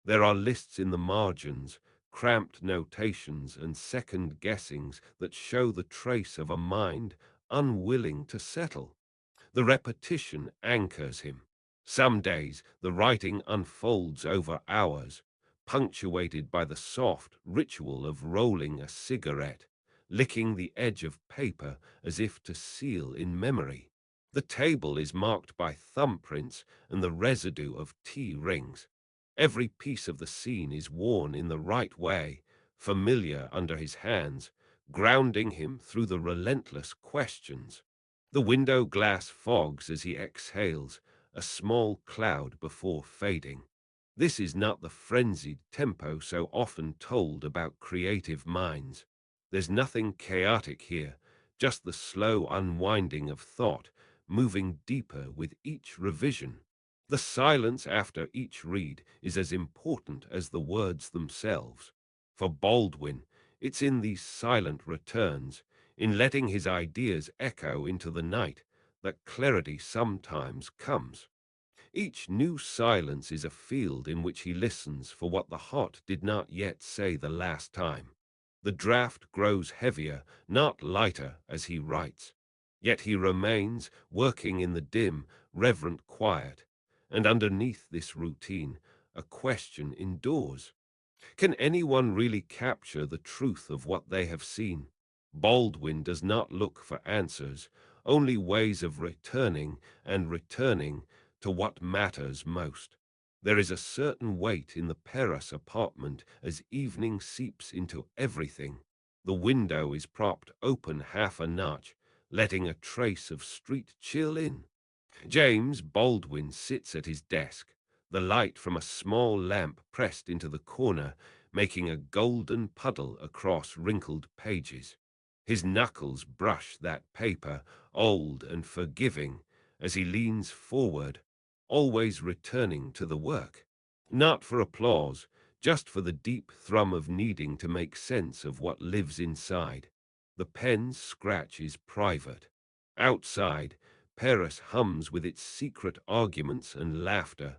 There are lists in the margins, cramped notations and second guessings that show the trace of a mind unwilling to settle. The repetition anchors him. Some days the writing unfolds over hours, punctuated by the soft ritual of rolling a cigarette, licking the edge of paper as if to seal in memory. The table is marked by thumbprints and the residue of tea rings. Every piece of the scene is worn in the right way, familiar under his hands, grounding him through the relentless questions. The window glass fogs as he exhales, a small cloud before fading. This is not the frenzied tempo so often told about creative minds. There's nothing chaotic here, just the slow unwinding of thought, moving deeper with each revision. The silence after each read is as important as the words themselves. For Baldwin, it's in these silent returns, in letting his ideas echo into the night, that clarity sometimes comes. Each new silence is a field in which he listens for what the heart did not yet say the last time. The draft grows heavier, not lighter, as he writes. Yet he remains working in the dim, reverent quiet. And underneath this routine, a question endures. Can anyone really capture the truth of what they have seen? Baldwin does not look for answers, only ways of returning and returning to what matters most. There is a certain weight in the Paris apartment as evening seeps into everything. The window is propped open half a notch, letting a trace of street chill in. James Baldwin sits at his desk, the light from a small lamp pressed into the corner, making a golden puddle across wrinkled pages. His knuckles brush that paper, old and forgiving, as he leans forward, always returning to the work. Not for applause, just for the deep thrum of needing to make sense of what lives inside. The pen's scratch is private. Outside, Paris hums with its secret arguments and laughter.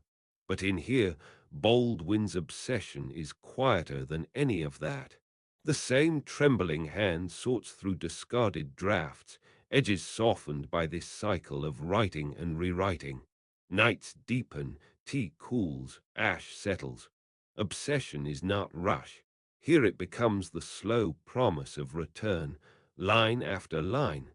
But in here, Baldwin's obsession is quieter than any of that. The same trembling hand sorts through discarded drafts, edges softened by this cycle of writing and rewriting. Nights deepen, tea cools, ash settles. Obsession is not rush. Here it becomes the slow promise of return, line after line.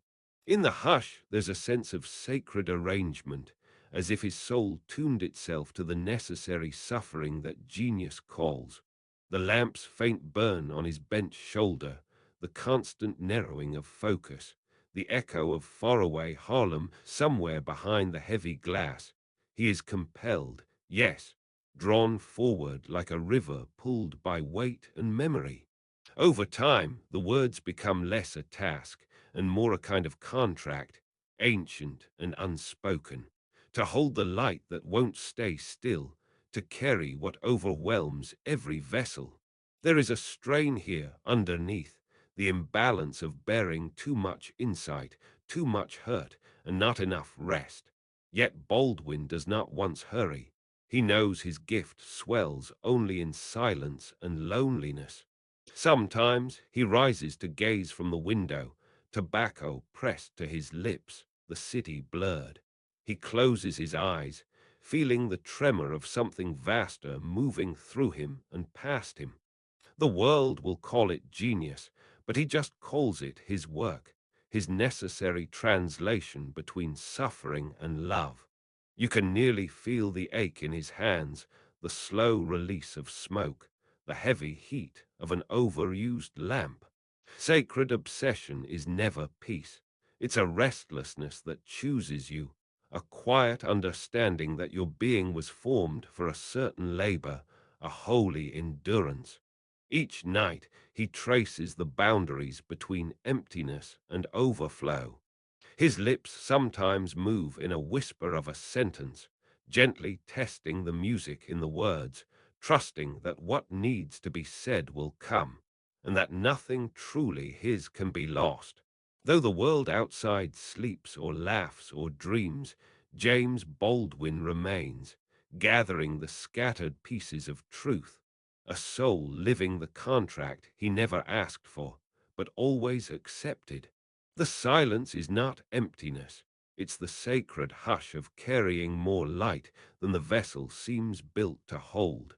In the hush, there's a sense of sacred arrangement, as if his soul tuned itself to the necessary suffering that genius calls. The lamp's faint burn on his bent shoulder, the constant narrowing of focus, the echo of faraway Harlem somewhere behind the heavy glass. He is compelled, yes, drawn forward like a river pulled by weight and memory. Over time, the words become less a task and more a kind of contract, ancient and unspoken, to hold the light that won't stay still, to carry what overwhelms every vessel. There is a strain here underneath, the imbalance of bearing too much insight, too much hurt, and not enough rest. Yet Baldwin does not once hurry. He knows his gift swells only in silence and loneliness. Sometimes he rises to gaze from the window, tobacco pressed to his lips, the city blurred. He closes his eyes, feeling the tremor of something vaster moving through him and past him. The world will call it genius, but he just calls it his work, his necessary translation between suffering and love. You can nearly feel the ache in his hands, the slow release of smoke, the heavy heat of an overused lamp. Sacred obsession is never peace. It's a restlessness that chooses you, a quiet understanding that your being was formed for a certain labor, a holy endurance. Each night he traces the boundaries between emptiness and overflow. His lips sometimes move in a whisper of a sentence, gently testing the music in the words, trusting that what needs to be said will come, and that nothing truly his can be lost. Though the world outside sleeps or laughs or dreams, James Baldwin remains, gathering the scattered pieces of truth, a soul living the contract he never asked for, but always accepted. The silence is not emptiness. It's the sacred hush of carrying more light than the vessel seems built to hold.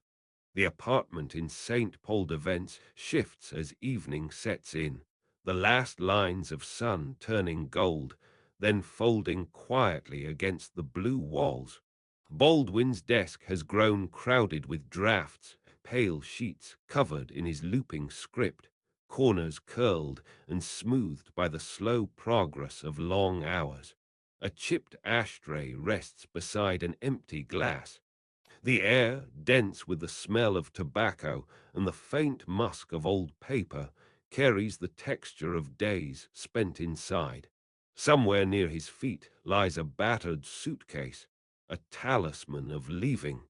The apartment in St. Paul de Vence shifts as evening sets in, the last lines of sun turning gold, then folding quietly against the blue walls. Baldwin's desk has grown crowded with drafts, pale sheets covered in his looping script, corners curled and smoothed by the slow progress of long hours. A chipped ashtray rests beside an empty glass. The air, dense with the smell of tobacco and the faint musk of old paper, carries the texture of days spent inside. Somewhere near his feet lies a battered suitcase, a talisman of leaving.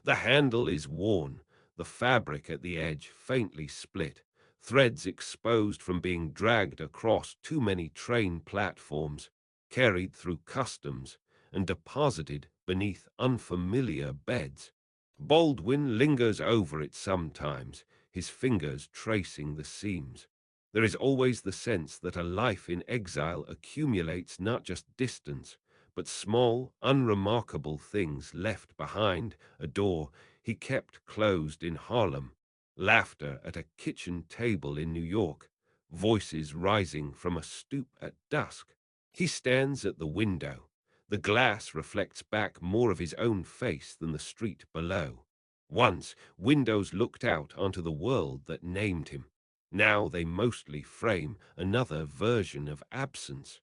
The handle is worn, the fabric at the edge faintly split, threads exposed from being dragged across too many train platforms, carried through customs, and deposited beneath unfamiliar beds. Baldwin lingers over it sometimes, his fingers tracing the seams. There is always the sense that a life in exile accumulates not just distance, but small, unremarkable things left behind, a door he kept closed in Harlem, laughter at a kitchen table in New York, voices rising from a stoop at dusk. He stands at the window. The glass reflects back more of his own face than the street below. Once, windows looked out onto the world that named him. Now they mostly frame another version of absence.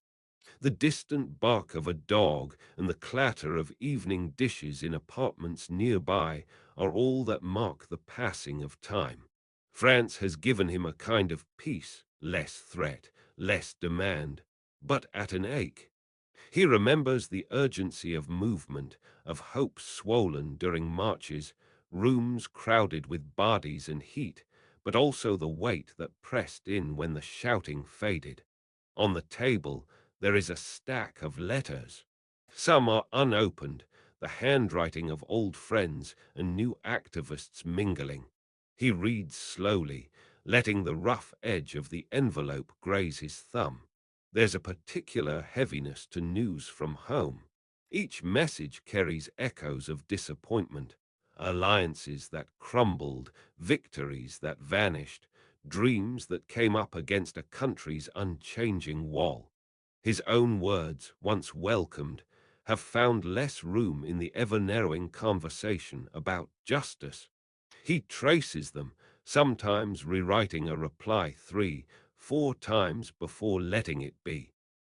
The distant bark of a dog and the clatter of evening dishes in apartments nearby are all that mark the passing of time. France has given him a kind of peace, less threat, less demand, but at an ache. He remembers the urgency of movement, of hope swollen during marches, rooms crowded with bodies and heat, but also the weight that pressed in when the shouting faded. On the table there is a stack of letters. Some are unopened, the handwriting of old friends and new activists mingling. He reads slowly, letting the rough edge of the envelope graze his thumb. There's a particular heaviness to news from home. Each message carries echoes of disappointment, alliances that crumbled, victories that vanished, dreams that came up against a country's unchanging wall. His own words, once welcomed, have found less room in the ever-narrowing conversation about justice. He traces them, sometimes rewriting a reply 3, 4 times before letting it be.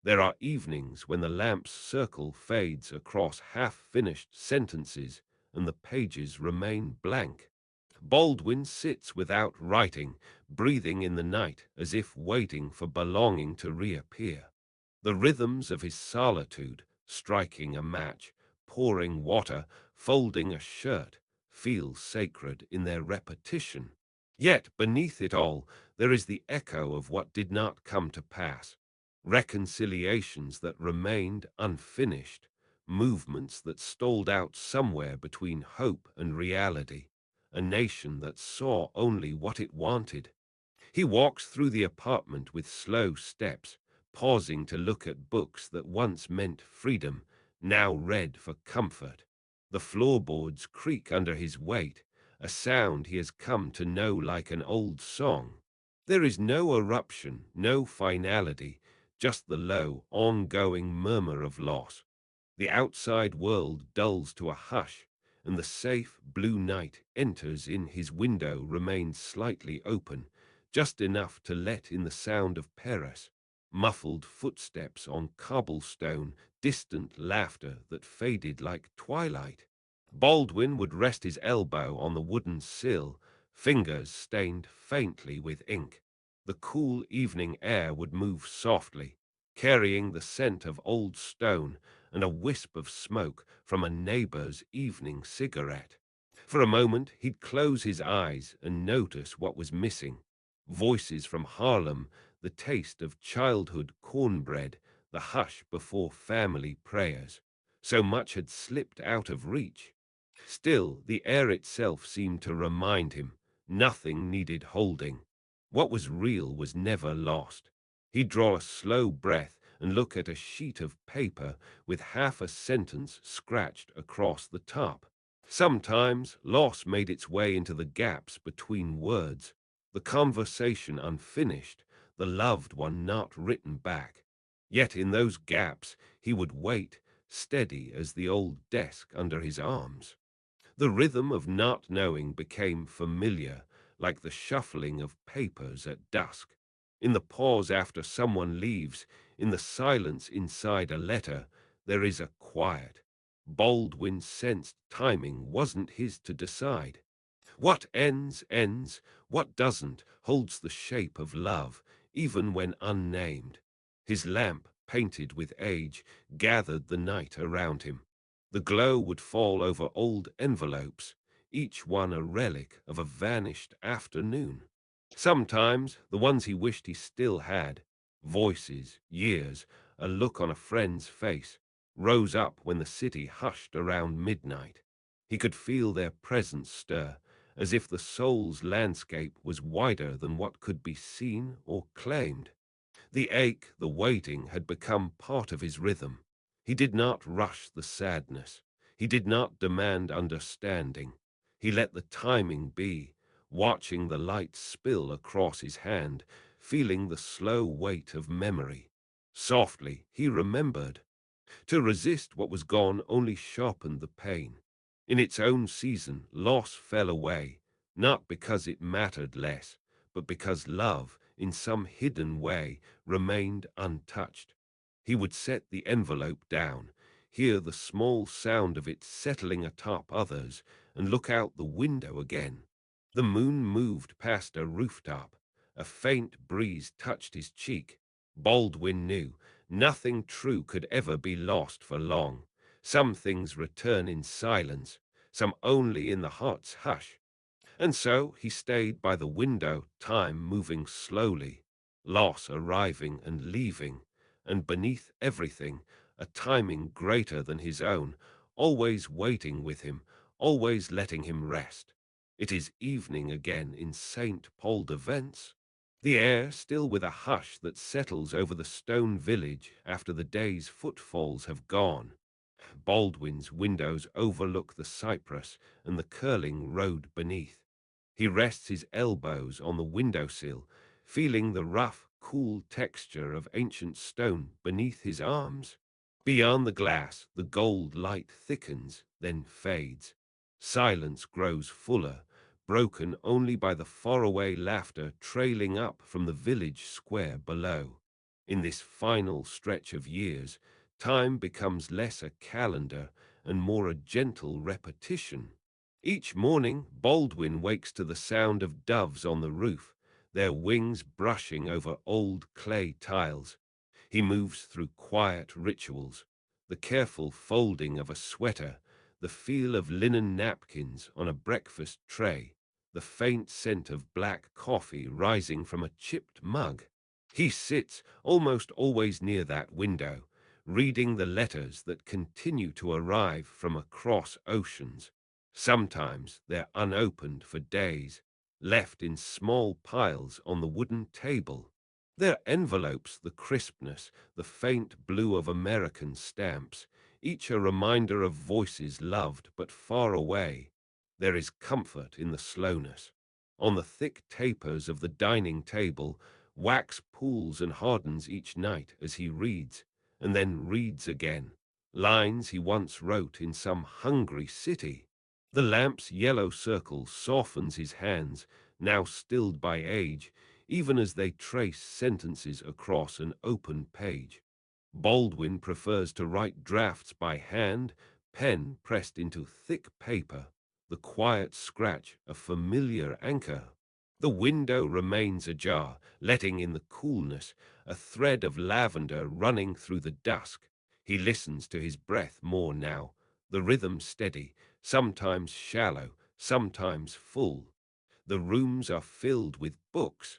There are evenings when the lamp's circle fades across half-finished sentences and the pages remain blank. Baldwin sits without writing, breathing in the night as if waiting for belonging to reappear. The rhythms of his solitude, striking a match, pouring water, folding a shirt, feel sacred in their repetition. Yet beneath it all, there is the echo of what did not come to pass, reconciliations that remained unfinished, movements that stalled out somewhere between hope and reality, a nation that saw only what it wanted. He walks through the apartment with slow steps, pausing to look at books that once meant freedom, now read for comfort. The floorboards creak under his weight, a sound he has come to know like an old song. There is no eruption, no finality, just the low, ongoing murmur of loss. The outside world dulls to a hush, and the safe blue night enters in. His window remains slightly open, just enough to let in the sound of Paris, muffled footsteps on cobblestone, distant laughter that faded like twilight. Baldwin would rest his elbow on the wooden sill, fingers stained faintly with ink. The cool evening air would move softly, carrying the scent of old stone and a wisp of smoke from a neighbor's evening cigarette. For a moment he'd close his eyes and notice what was missing. Voices from Harlem, the taste of childhood cornbread, the hush before family prayers. So much had slipped out of reach. Still, the air itself seemed to remind him nothing needed holding. What was real was never lost. He'd draw a slow breath and look at a sheet of paper with half a sentence scratched across the top. Sometimes loss made its way into the gaps between words, the conversation unfinished, the loved one not written back. Yet in those gaps he would wait, steady as the old desk under his arms. The rhythm of not knowing became familiar, like the shuffling of papers at dusk. In the pause after someone leaves, in the silence inside a letter, there is a quiet. Baldwin sensed timing wasn't his to decide. What ends, ends. What doesn't, holds the shape of love, even when unnamed. His lamp, painted with age, gathered the night around him. The glow would fall over old envelopes, each one a relic of a vanished afternoon. Sometimes the ones he wished he still had, voices, years, a look on a friend's face, rose up when the city hushed around midnight. He could feel their presence stir, as if the soul's landscape was wider than what could be seen or claimed. The ache, the waiting, had become part of his rhythm. He did not rush the sadness. He did not demand understanding. He let the timing be, watching the light spill across his hand, feeling the slow weight of memory. Softly, he remembered. To resist what was gone only sharpened the pain. In its own season, loss fell away, not because it mattered less, but because love, in some hidden way, remained untouched. He would set the envelope down, hear the small sound of it settling atop others, and look out the window again. The moon moved past a rooftop. A faint breeze touched his cheek. Baldwin knew nothing true could ever be lost for long. Some things return in silence, some only in the heart's hush. And so he stayed by the window, time moving slowly, loss arriving and leaving, and beneath everything, a timing greater than his own, always waiting with him, always letting him rest. It is evening again in St. Paul de Vence, the air still with a hush that settles over the stone village after the day's footfalls have gone. Baldwin's windows overlook the cypress and the curling road beneath. He rests his elbows on the windowsill, feeling the rough, cool texture of ancient stone beneath his arms. Beyond the glass, the gold light thickens, then fades. Silence grows fuller, broken only by the faraway laughter trailing up from the village square below. In this final stretch of years, time becomes less a calendar and more a gentle repetition. Each morning, Baldwin wakes to the sound of doves on the roof, their wings brushing over old clay tiles. He moves through quiet rituals, the careful folding of a sweater, the feel of linen napkins on a breakfast tray, the faint scent of black coffee rising from a chipped mug. He sits almost always near that window, reading the letters that continue to arrive from across oceans. Sometimes they're unopened for days, left in small piles on the wooden table. Their envelopes, the crispness, the faint blue of American stamps, each a reminder of voices loved but far away. There is comfort in the slowness. On the thick tapers of the dining table, wax pools and hardens each night as he reads, and then reads again, lines he once wrote in some hungry city. The lamp's yellow circle softens his hands, now stilled by age, even as they trace sentences across an open page. Baldwin prefers to write drafts by hand, pen pressed into thick paper, the quiet scratch a familiar anchor. The window remains ajar, letting in the coolness, a thread of lavender running through the dusk. He listens to his breath more now, the rhythm steady, sometimes shallow, sometimes full. The rooms are filled with books,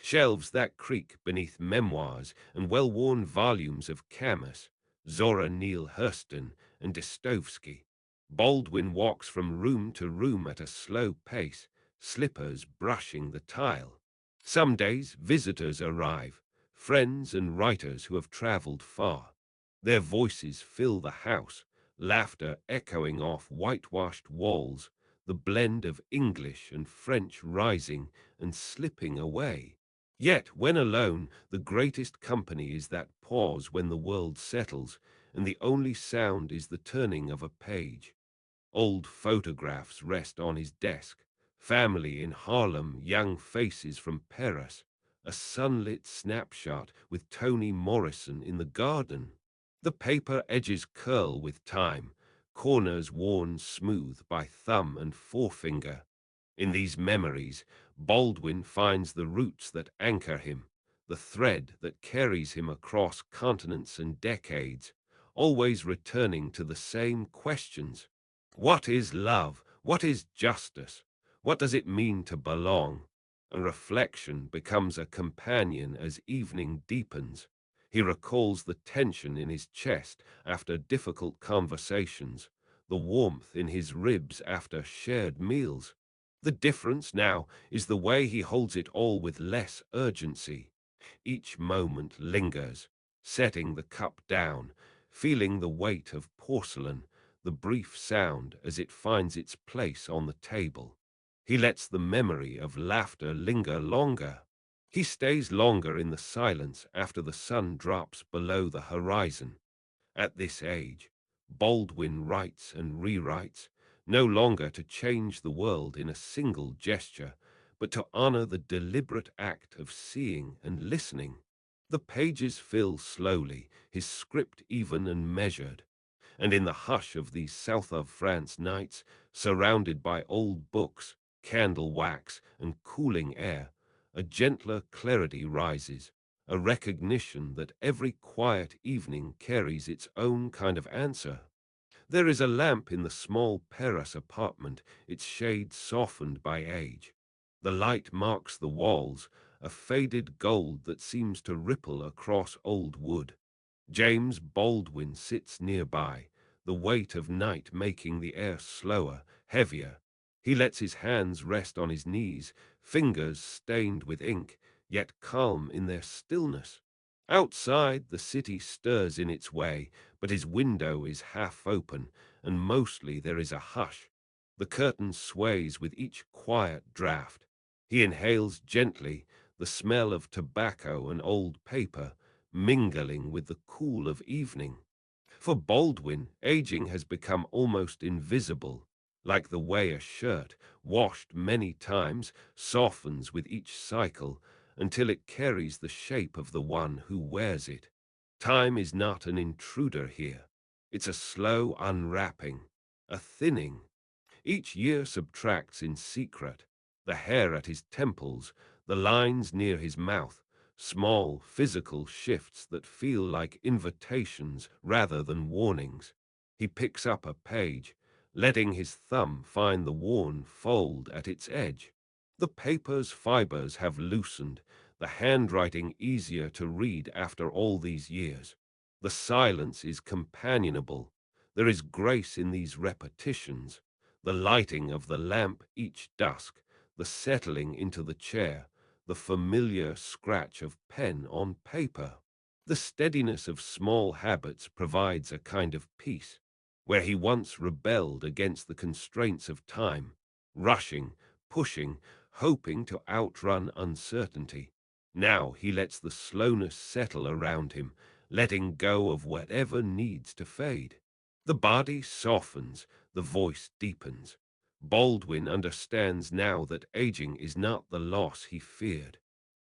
shelves that creak beneath memoirs and well-worn volumes of Camus, Zora Neale Hurston, and Dostoevsky. Baldwin walks from room to room at a slow pace, slippers brushing the tile. Some days visitors arrive, friends and writers who have traveled far. Their voices fill the house, laughter echoing off whitewashed walls, the blend of English and French rising and slipping away. Yet, when alone, the greatest company is that pause when the world settles, and the only sound is the turning of a page. Old photographs rest on his desk. Family in Harlem, young faces from Paris. A sunlit snapshot with Toni Morrison in the garden. The paper edges curl with time, corners worn smooth by thumb and forefinger. In these memories, Baldwin finds the roots that anchor him, the thread that carries him across continents and decades, always returning to the same questions. What is love? What is justice? What does it mean to belong? And reflection becomes a companion as evening deepens. He recalls the tension in his chest after difficult conversations, the warmth in his ribs after shared meals. The difference now is the way he holds it all with less urgency. Each moment lingers, setting the cup down, feeling the weight of porcelain, the brief sound as it finds its place on the table. He lets the memory of laughter linger longer. He stays longer in the silence after the sun drops below the horizon. At this age, Baldwin writes and rewrites, no longer to change the world in a single gesture, but to honor the deliberate act of seeing and listening. The pages fill slowly, his script even and measured, and in the hush of these south of France nights, surrounded by old books, candle wax, and cooling air, a gentler clarity rises, a recognition that every quiet evening carries its own kind of answer. There is a lamp in the small Paris apartment, its shade softened by age. The light marks the walls, a faded gold that seems to ripple across old wood. James Baldwin sits nearby, the weight of night making the air slower, heavier. He lets his hands rest on his knees, fingers stained with ink, yet calm in their stillness. Outside, the city stirs in its way, but his window is half open, and mostly there is a hush. The curtain sways with each quiet draught. He inhales gently, the smell of tobacco and old paper, mingling with the cool of evening. For Baldwin, aging has become almost invisible, like the way a shirt, washed many times, softens with each cycle until it carries the shape of the one who wears it. Time is not an intruder here. It's a slow unwrapping, a thinning. Each year subtracts in secret, the hair at his temples, the lines near his mouth, small physical shifts that feel like invitations rather than warnings. He picks up a page, letting his thumb find the worn fold at its edge. The paper's fibers have loosened, the handwriting easier to read after all these years. The silence is companionable. There is grace in these repetitions, the lighting of the lamp each dusk, the settling into the chair, the familiar scratch of pen on paper. The steadiness of small habits provides a kind of peace, where he once rebelled against the constraints of time, rushing, pushing, hoping to outrun uncertainty. Now he lets the slowness settle around him, letting go of whatever needs to fade. The body softens, the voice deepens. Baldwin understands now that aging is not the loss he feared.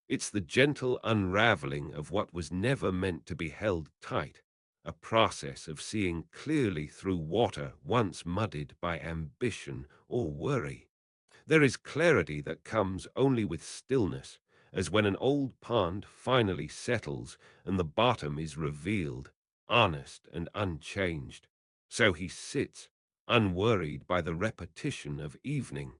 It's the gentle unraveling of what was never meant to be held tight, a process of seeing clearly through water once muddied by ambition or worry. There is clarity that comes only with stillness, as when an old pond finally settles and the bottom is revealed, honest and unchanged. So he sits, unworried by the repetition of evening.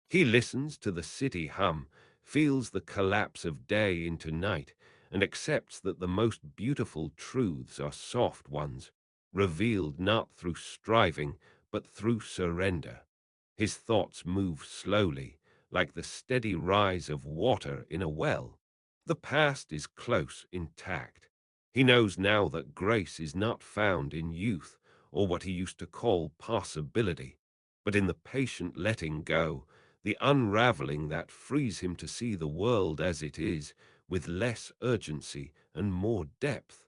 He listens to the city hum, feels the collapse of day into night, and accepts that the most beautiful truths are soft ones, revealed not through striving, but through surrender. His thoughts move slowly, like the steady rise of water in a well. The past is close, intact. He knows now that grace is not found in youth or what he used to call possibility, but in the patient letting go, the unraveling that frees him to see the world as it is, with less urgency and more depth.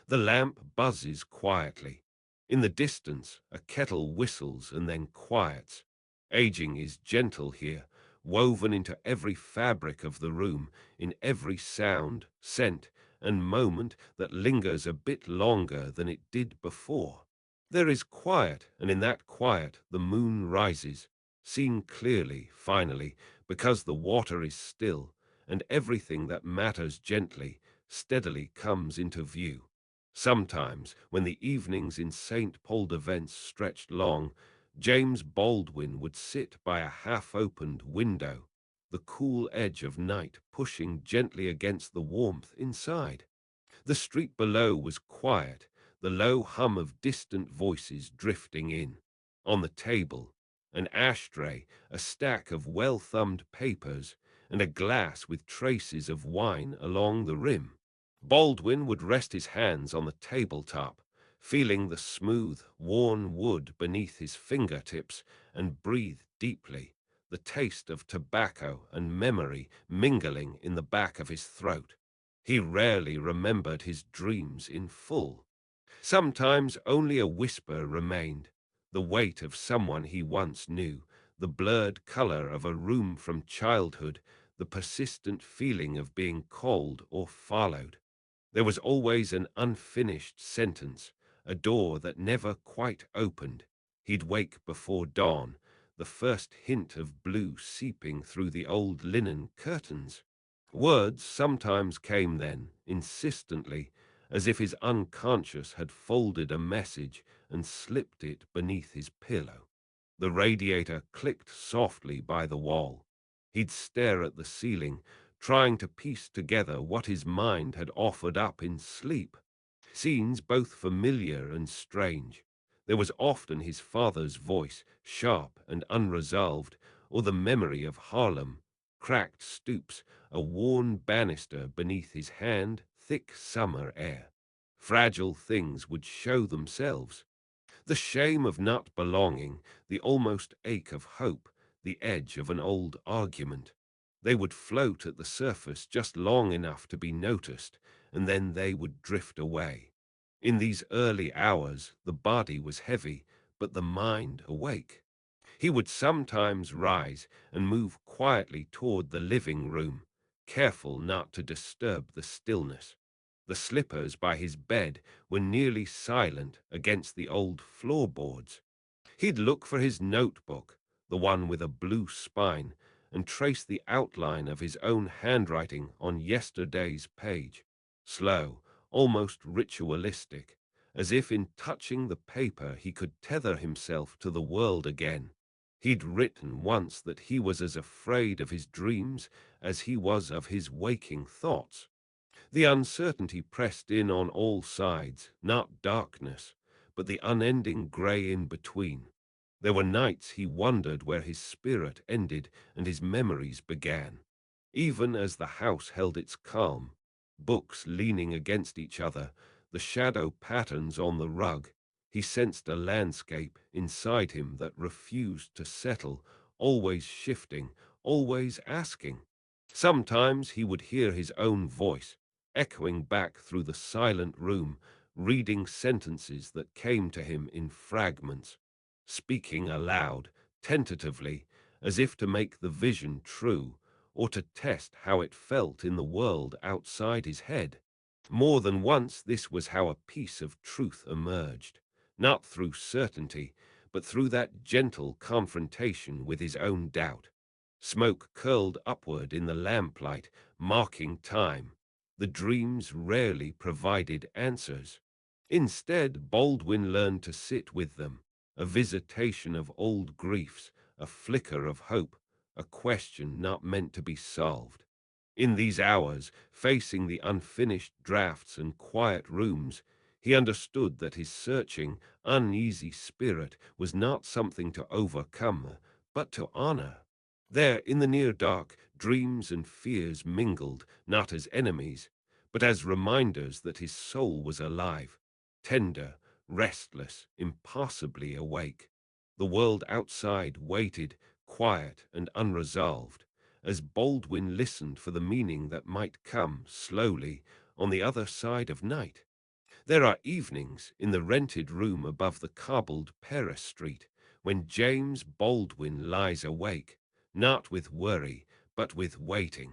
The lamp buzzes quietly. In the distance, a kettle whistles and then quiets. Aging is gentle here, woven into every fabric of the room, in every sound, scent, and moment that lingers a bit longer than it did before. There is quiet, and in that quiet the moon rises, seen clearly, finally, because the water is still, and everything that matters gently, steadily comes into view. Sometimes, when the evenings in St. Paul de Vence stretched long, James Baldwin would sit by a half-opened window, the cool edge of night pushing gently against the warmth inside. The street below was quiet, the low hum of distant voices drifting in. On the table, an ashtray, a stack of well-thumbed papers, and a glass with traces of wine along the rim. Baldwin would rest his hands on the tabletop, feeling the smooth, worn wood beneath his fingertips, and breathe deeply, the taste of tobacco and memory mingling in the back of his throat. He rarely remembered his dreams in full. Sometimes only a whisper remained, the weight of someone he once knew, the blurred color of a room from childhood, the persistent feeling of being called or followed. There was always an unfinished sentence, a door that never quite opened. He'd wake before dawn, the first hint of blue seeping through the old linen curtains. Words sometimes came then, insistently, as if his unconscious had folded a message and slipped it beneath his pillow. The radiator clicked softly by the wall. He'd stare at the ceiling, trying to piece together what his mind had offered up in sleep. Scenes both familiar and strange. There was often his father's voice, sharp and unresolved, or the memory of Harlem, cracked stoops, a worn banister beneath his hand, thick summer air. Fragile things would show themselves. The shame of not belonging, the almost ache of hope, the edge of an old argument. They would float at the surface just long enough to be noticed, and then they would drift away. In these early hours, the body was heavy, but the mind awake. He would sometimes rise and move quietly toward the living room, careful not to disturb the stillness. The slippers by his bed were nearly silent against the old floorboards. He'd look for his notebook, the one with a blue spine, and trace the outline of his own handwriting on yesterday's page. Slow, almost ritualistic, as if in touching the paper he could tether himself to the world again. He'd written once that he was as afraid of his dreams as he was of his waking thoughts. The uncertainty pressed in on all sides, not darkness, but the unending grey in between. There were nights he wondered where his spirit ended and his memories began. Even as the house held its calm, books leaning against each other, the shadow patterns on the rug, he sensed a landscape inside him that refused to settle, always shifting, always asking. Sometimes he would hear his own voice, echoing back through the silent room, reading sentences that came to him in fragments, speaking aloud, tentatively, as if to make the vision true, or to test how it felt in the world outside his head. More than once this was how a piece of truth emerged, not through certainty, but through that gentle confrontation with his own doubt. Smoke curled upward in the lamplight, marking time. The dreams rarely provided answers. Instead, Baldwin learned to sit with them, a visitation of old griefs, a flicker of hope, a question not meant to be solved. In these hours, facing the unfinished drafts and quiet rooms, he understood that his searching, uneasy spirit was not something to overcome, but to honor. There, in the near dark, dreams and fears mingled, not as enemies, but as reminders that his soul was alive, tender, restless, impossibly awake. The world outside waited, quiet and unresolved, as Baldwin listened for the meaning that might come, slowly, on the other side of night. There are evenings in the rented room above the cobbled Paris street when James Baldwin lies awake, not with worry, but with waiting.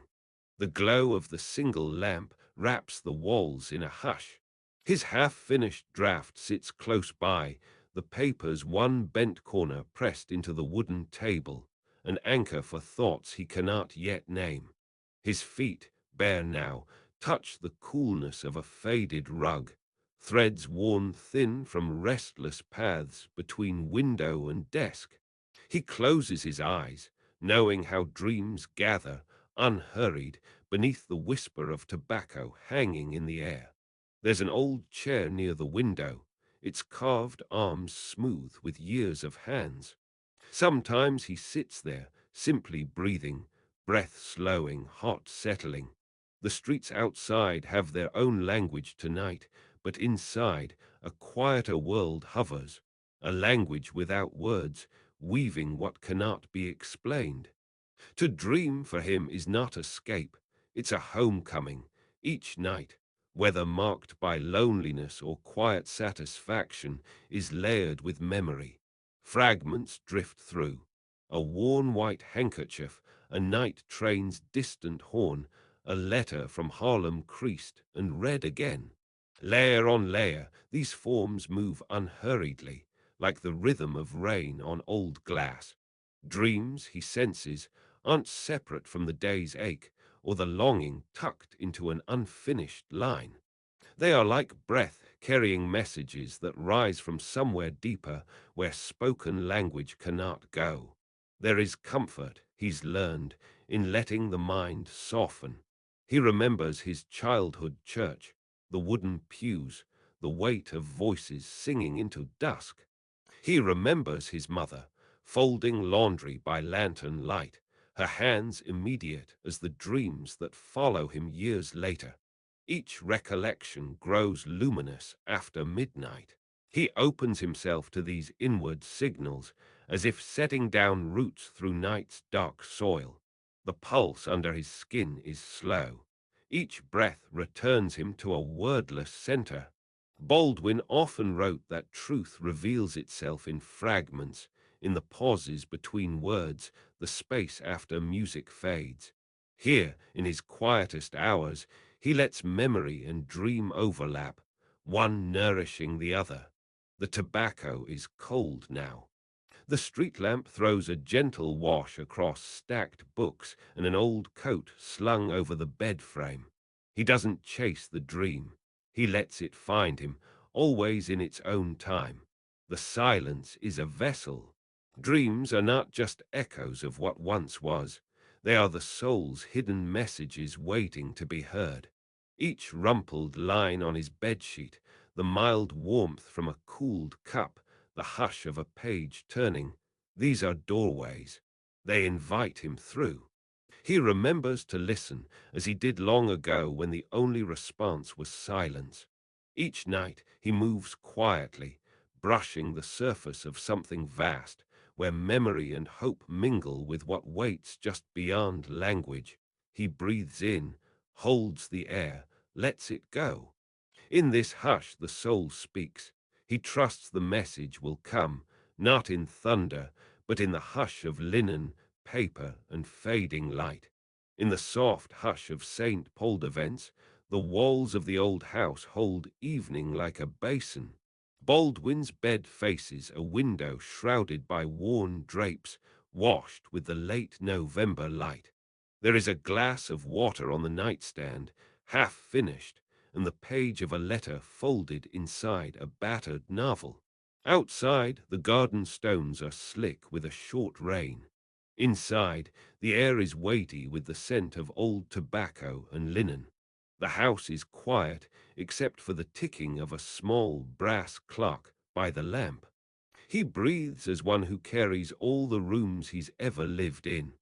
The glow of the single lamp wraps the walls in a hush. His half-finished draft sits close by, the paper's one bent corner pressed into the wooden table, an anchor for thoughts he cannot yet name. His feet, bare now, touch the coolness of a faded rug, threads worn thin from restless paths between window and desk. He closes his eyes, knowing how dreams gather, unhurried, beneath the whisper of tobacco hanging in the air. There's an old chair near the window, its carved arms smooth with years of hands. Sometimes he sits there, simply breathing, breath slowing, heart settling. The streets outside have their own language tonight, but inside, a quieter world hovers, a language without words, weaving what cannot be explained. To dream for him is not escape, it's a homecoming, each night, whether marked by loneliness or quiet satisfaction, is layered with memory. Fragments drift through. A worn white handkerchief, a night train's distant horn, a letter from Harlem creased and read again. Layer on layer, these forms move unhurriedly, like the rhythm of rain on old glass. Dreams, he senses, aren't separate from the day's ache or the longing tucked into an unfinished line. They are like breath carrying messages that rise from somewhere deeper where spoken language cannot go. There is comfort, he's learned, in letting the mind soften. He remembers his childhood church, the wooden pews, the weight of voices singing into dusk. He remembers his mother, folding laundry by lantern light, her hands immediate as the dreams that follow him years later. Each recollection grows luminous after midnight. He opens himself to these inward signals, as if setting down roots through night's dark soil. The pulse under his skin is slow. Each breath returns him to a wordless center. Baldwin often wrote that truth reveals itself in fragments, in the pauses between words, the space after music fades. Here, in his quietest hours, he lets memory and dream overlap, one nourishing the other. The tobacco is cold now. The street lamp throws a gentle wash across stacked books and an old coat slung over the bed frame. He doesn't chase the dream. He lets it find him, always in its own time. The silence is a vessel. Dreams are not just echoes of what once was. They are the soul's hidden messages waiting to be heard. Each rumpled line on his bedsheet, the mild warmth from a cooled cup, the hush of a page turning, these are doorways. They invite him through. He remembers to listen, as he did long ago when the only response was silence. Each night he moves quietly, brushing the surface of something vast, where memory and hope mingle with what waits just beyond language. He breathes in, holds the air, lets it go. In this hush the soul speaks. He trusts the message will come, not in thunder, but in the hush of linen, paper, and fading light. In the soft hush of St. Paul's, the walls of the old house hold evening like a basin. Baldwin's bed faces a window shrouded by worn drapes, washed with the late November light. There is a glass of water on the nightstand, half finished, and the page of a letter folded inside a battered novel. Outside, the garden stones are slick with a short rain. Inside, the air is weighty with the scent of old tobacco and linen. The house is quiet except for the ticking of a small brass clock by the lamp. He breathes as one who carries all the rooms he's ever lived in.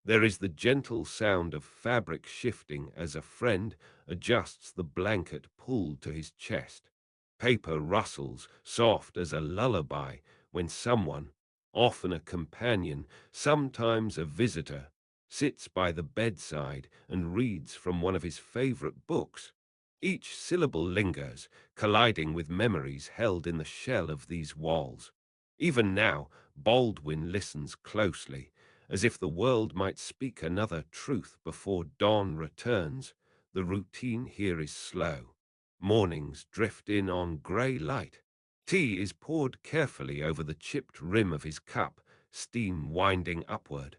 There is the gentle sound of fabric shifting as a friend adjusts the blanket pulled to his chest. Paper rustles, soft as a lullaby, when someone, often a companion, sometimes a visitor, sits by the bedside and reads from one of his favorite books. Each syllable lingers, colliding with memories held in the shell of these walls. Even now, Baldwin listens closely, as if the world might speak another truth before dawn returns. The routine here is slow. Mornings drift in on grey light. Tea is poured carefully over the chipped rim of his cup, steam winding upward.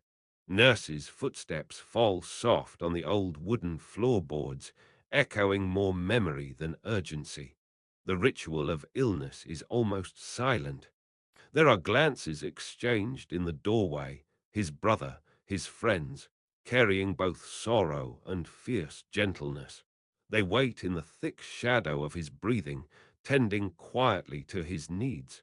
Nurse's footsteps fall soft on the old wooden floorboards, echoing more memory than urgency. The ritual of illness is almost silent. There are glances exchanged in the doorway, his brother, his friends, carrying both sorrow and fierce gentleness. They wait in the thick shadow of his breathing, tending quietly to his needs.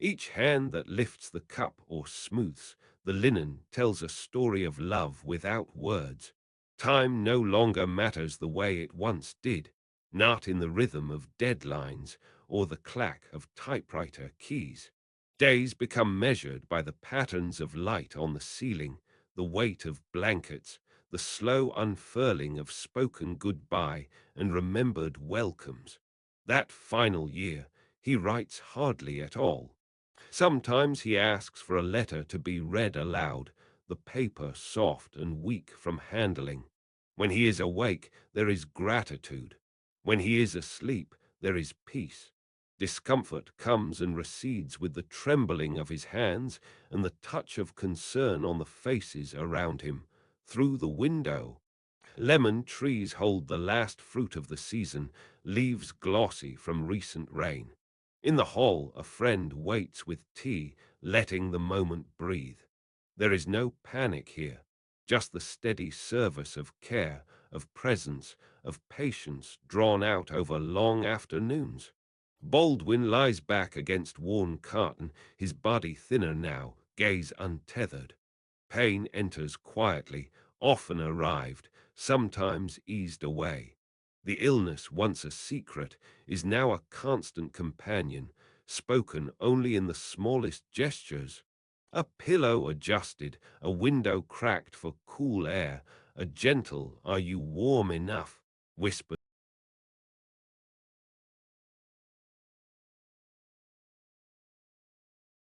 Each hand that lifts the cup or smooths the linen tells a story of love without words. Time no longer matters the way it once did, not in the rhythm of deadlines or the clack of typewriter keys. Days become measured by the patterns of light on the ceiling, the weight of blankets, the slow unfurling of spoken goodbye and remembered welcomes. That final year, he writes hardly at all. Sometimes he asks for a letter to be read aloud, the paper soft and weak from handling. When he is awake, there is gratitude. When he is asleep, there is peace. Discomfort comes and recedes with the trembling of his hands and the touch of concern on the faces around him. Through the window, lemon trees hold the last fruit of the season, leaves glossy from recent rain. In the hall, a friend waits with tea, letting the moment breathe. There is no panic here, just the steady service of care, of presence, of patience drawn out over long afternoons. Baldwin lies back against worn curtain, his body thinner now, gaze untethered. Pain enters quietly, often arrived, sometimes eased away. The illness, once a secret, is now a constant companion, spoken only in the smallest gestures. A pillow adjusted, a window cracked for cool air, a gentle "Are you warm enough?" whisper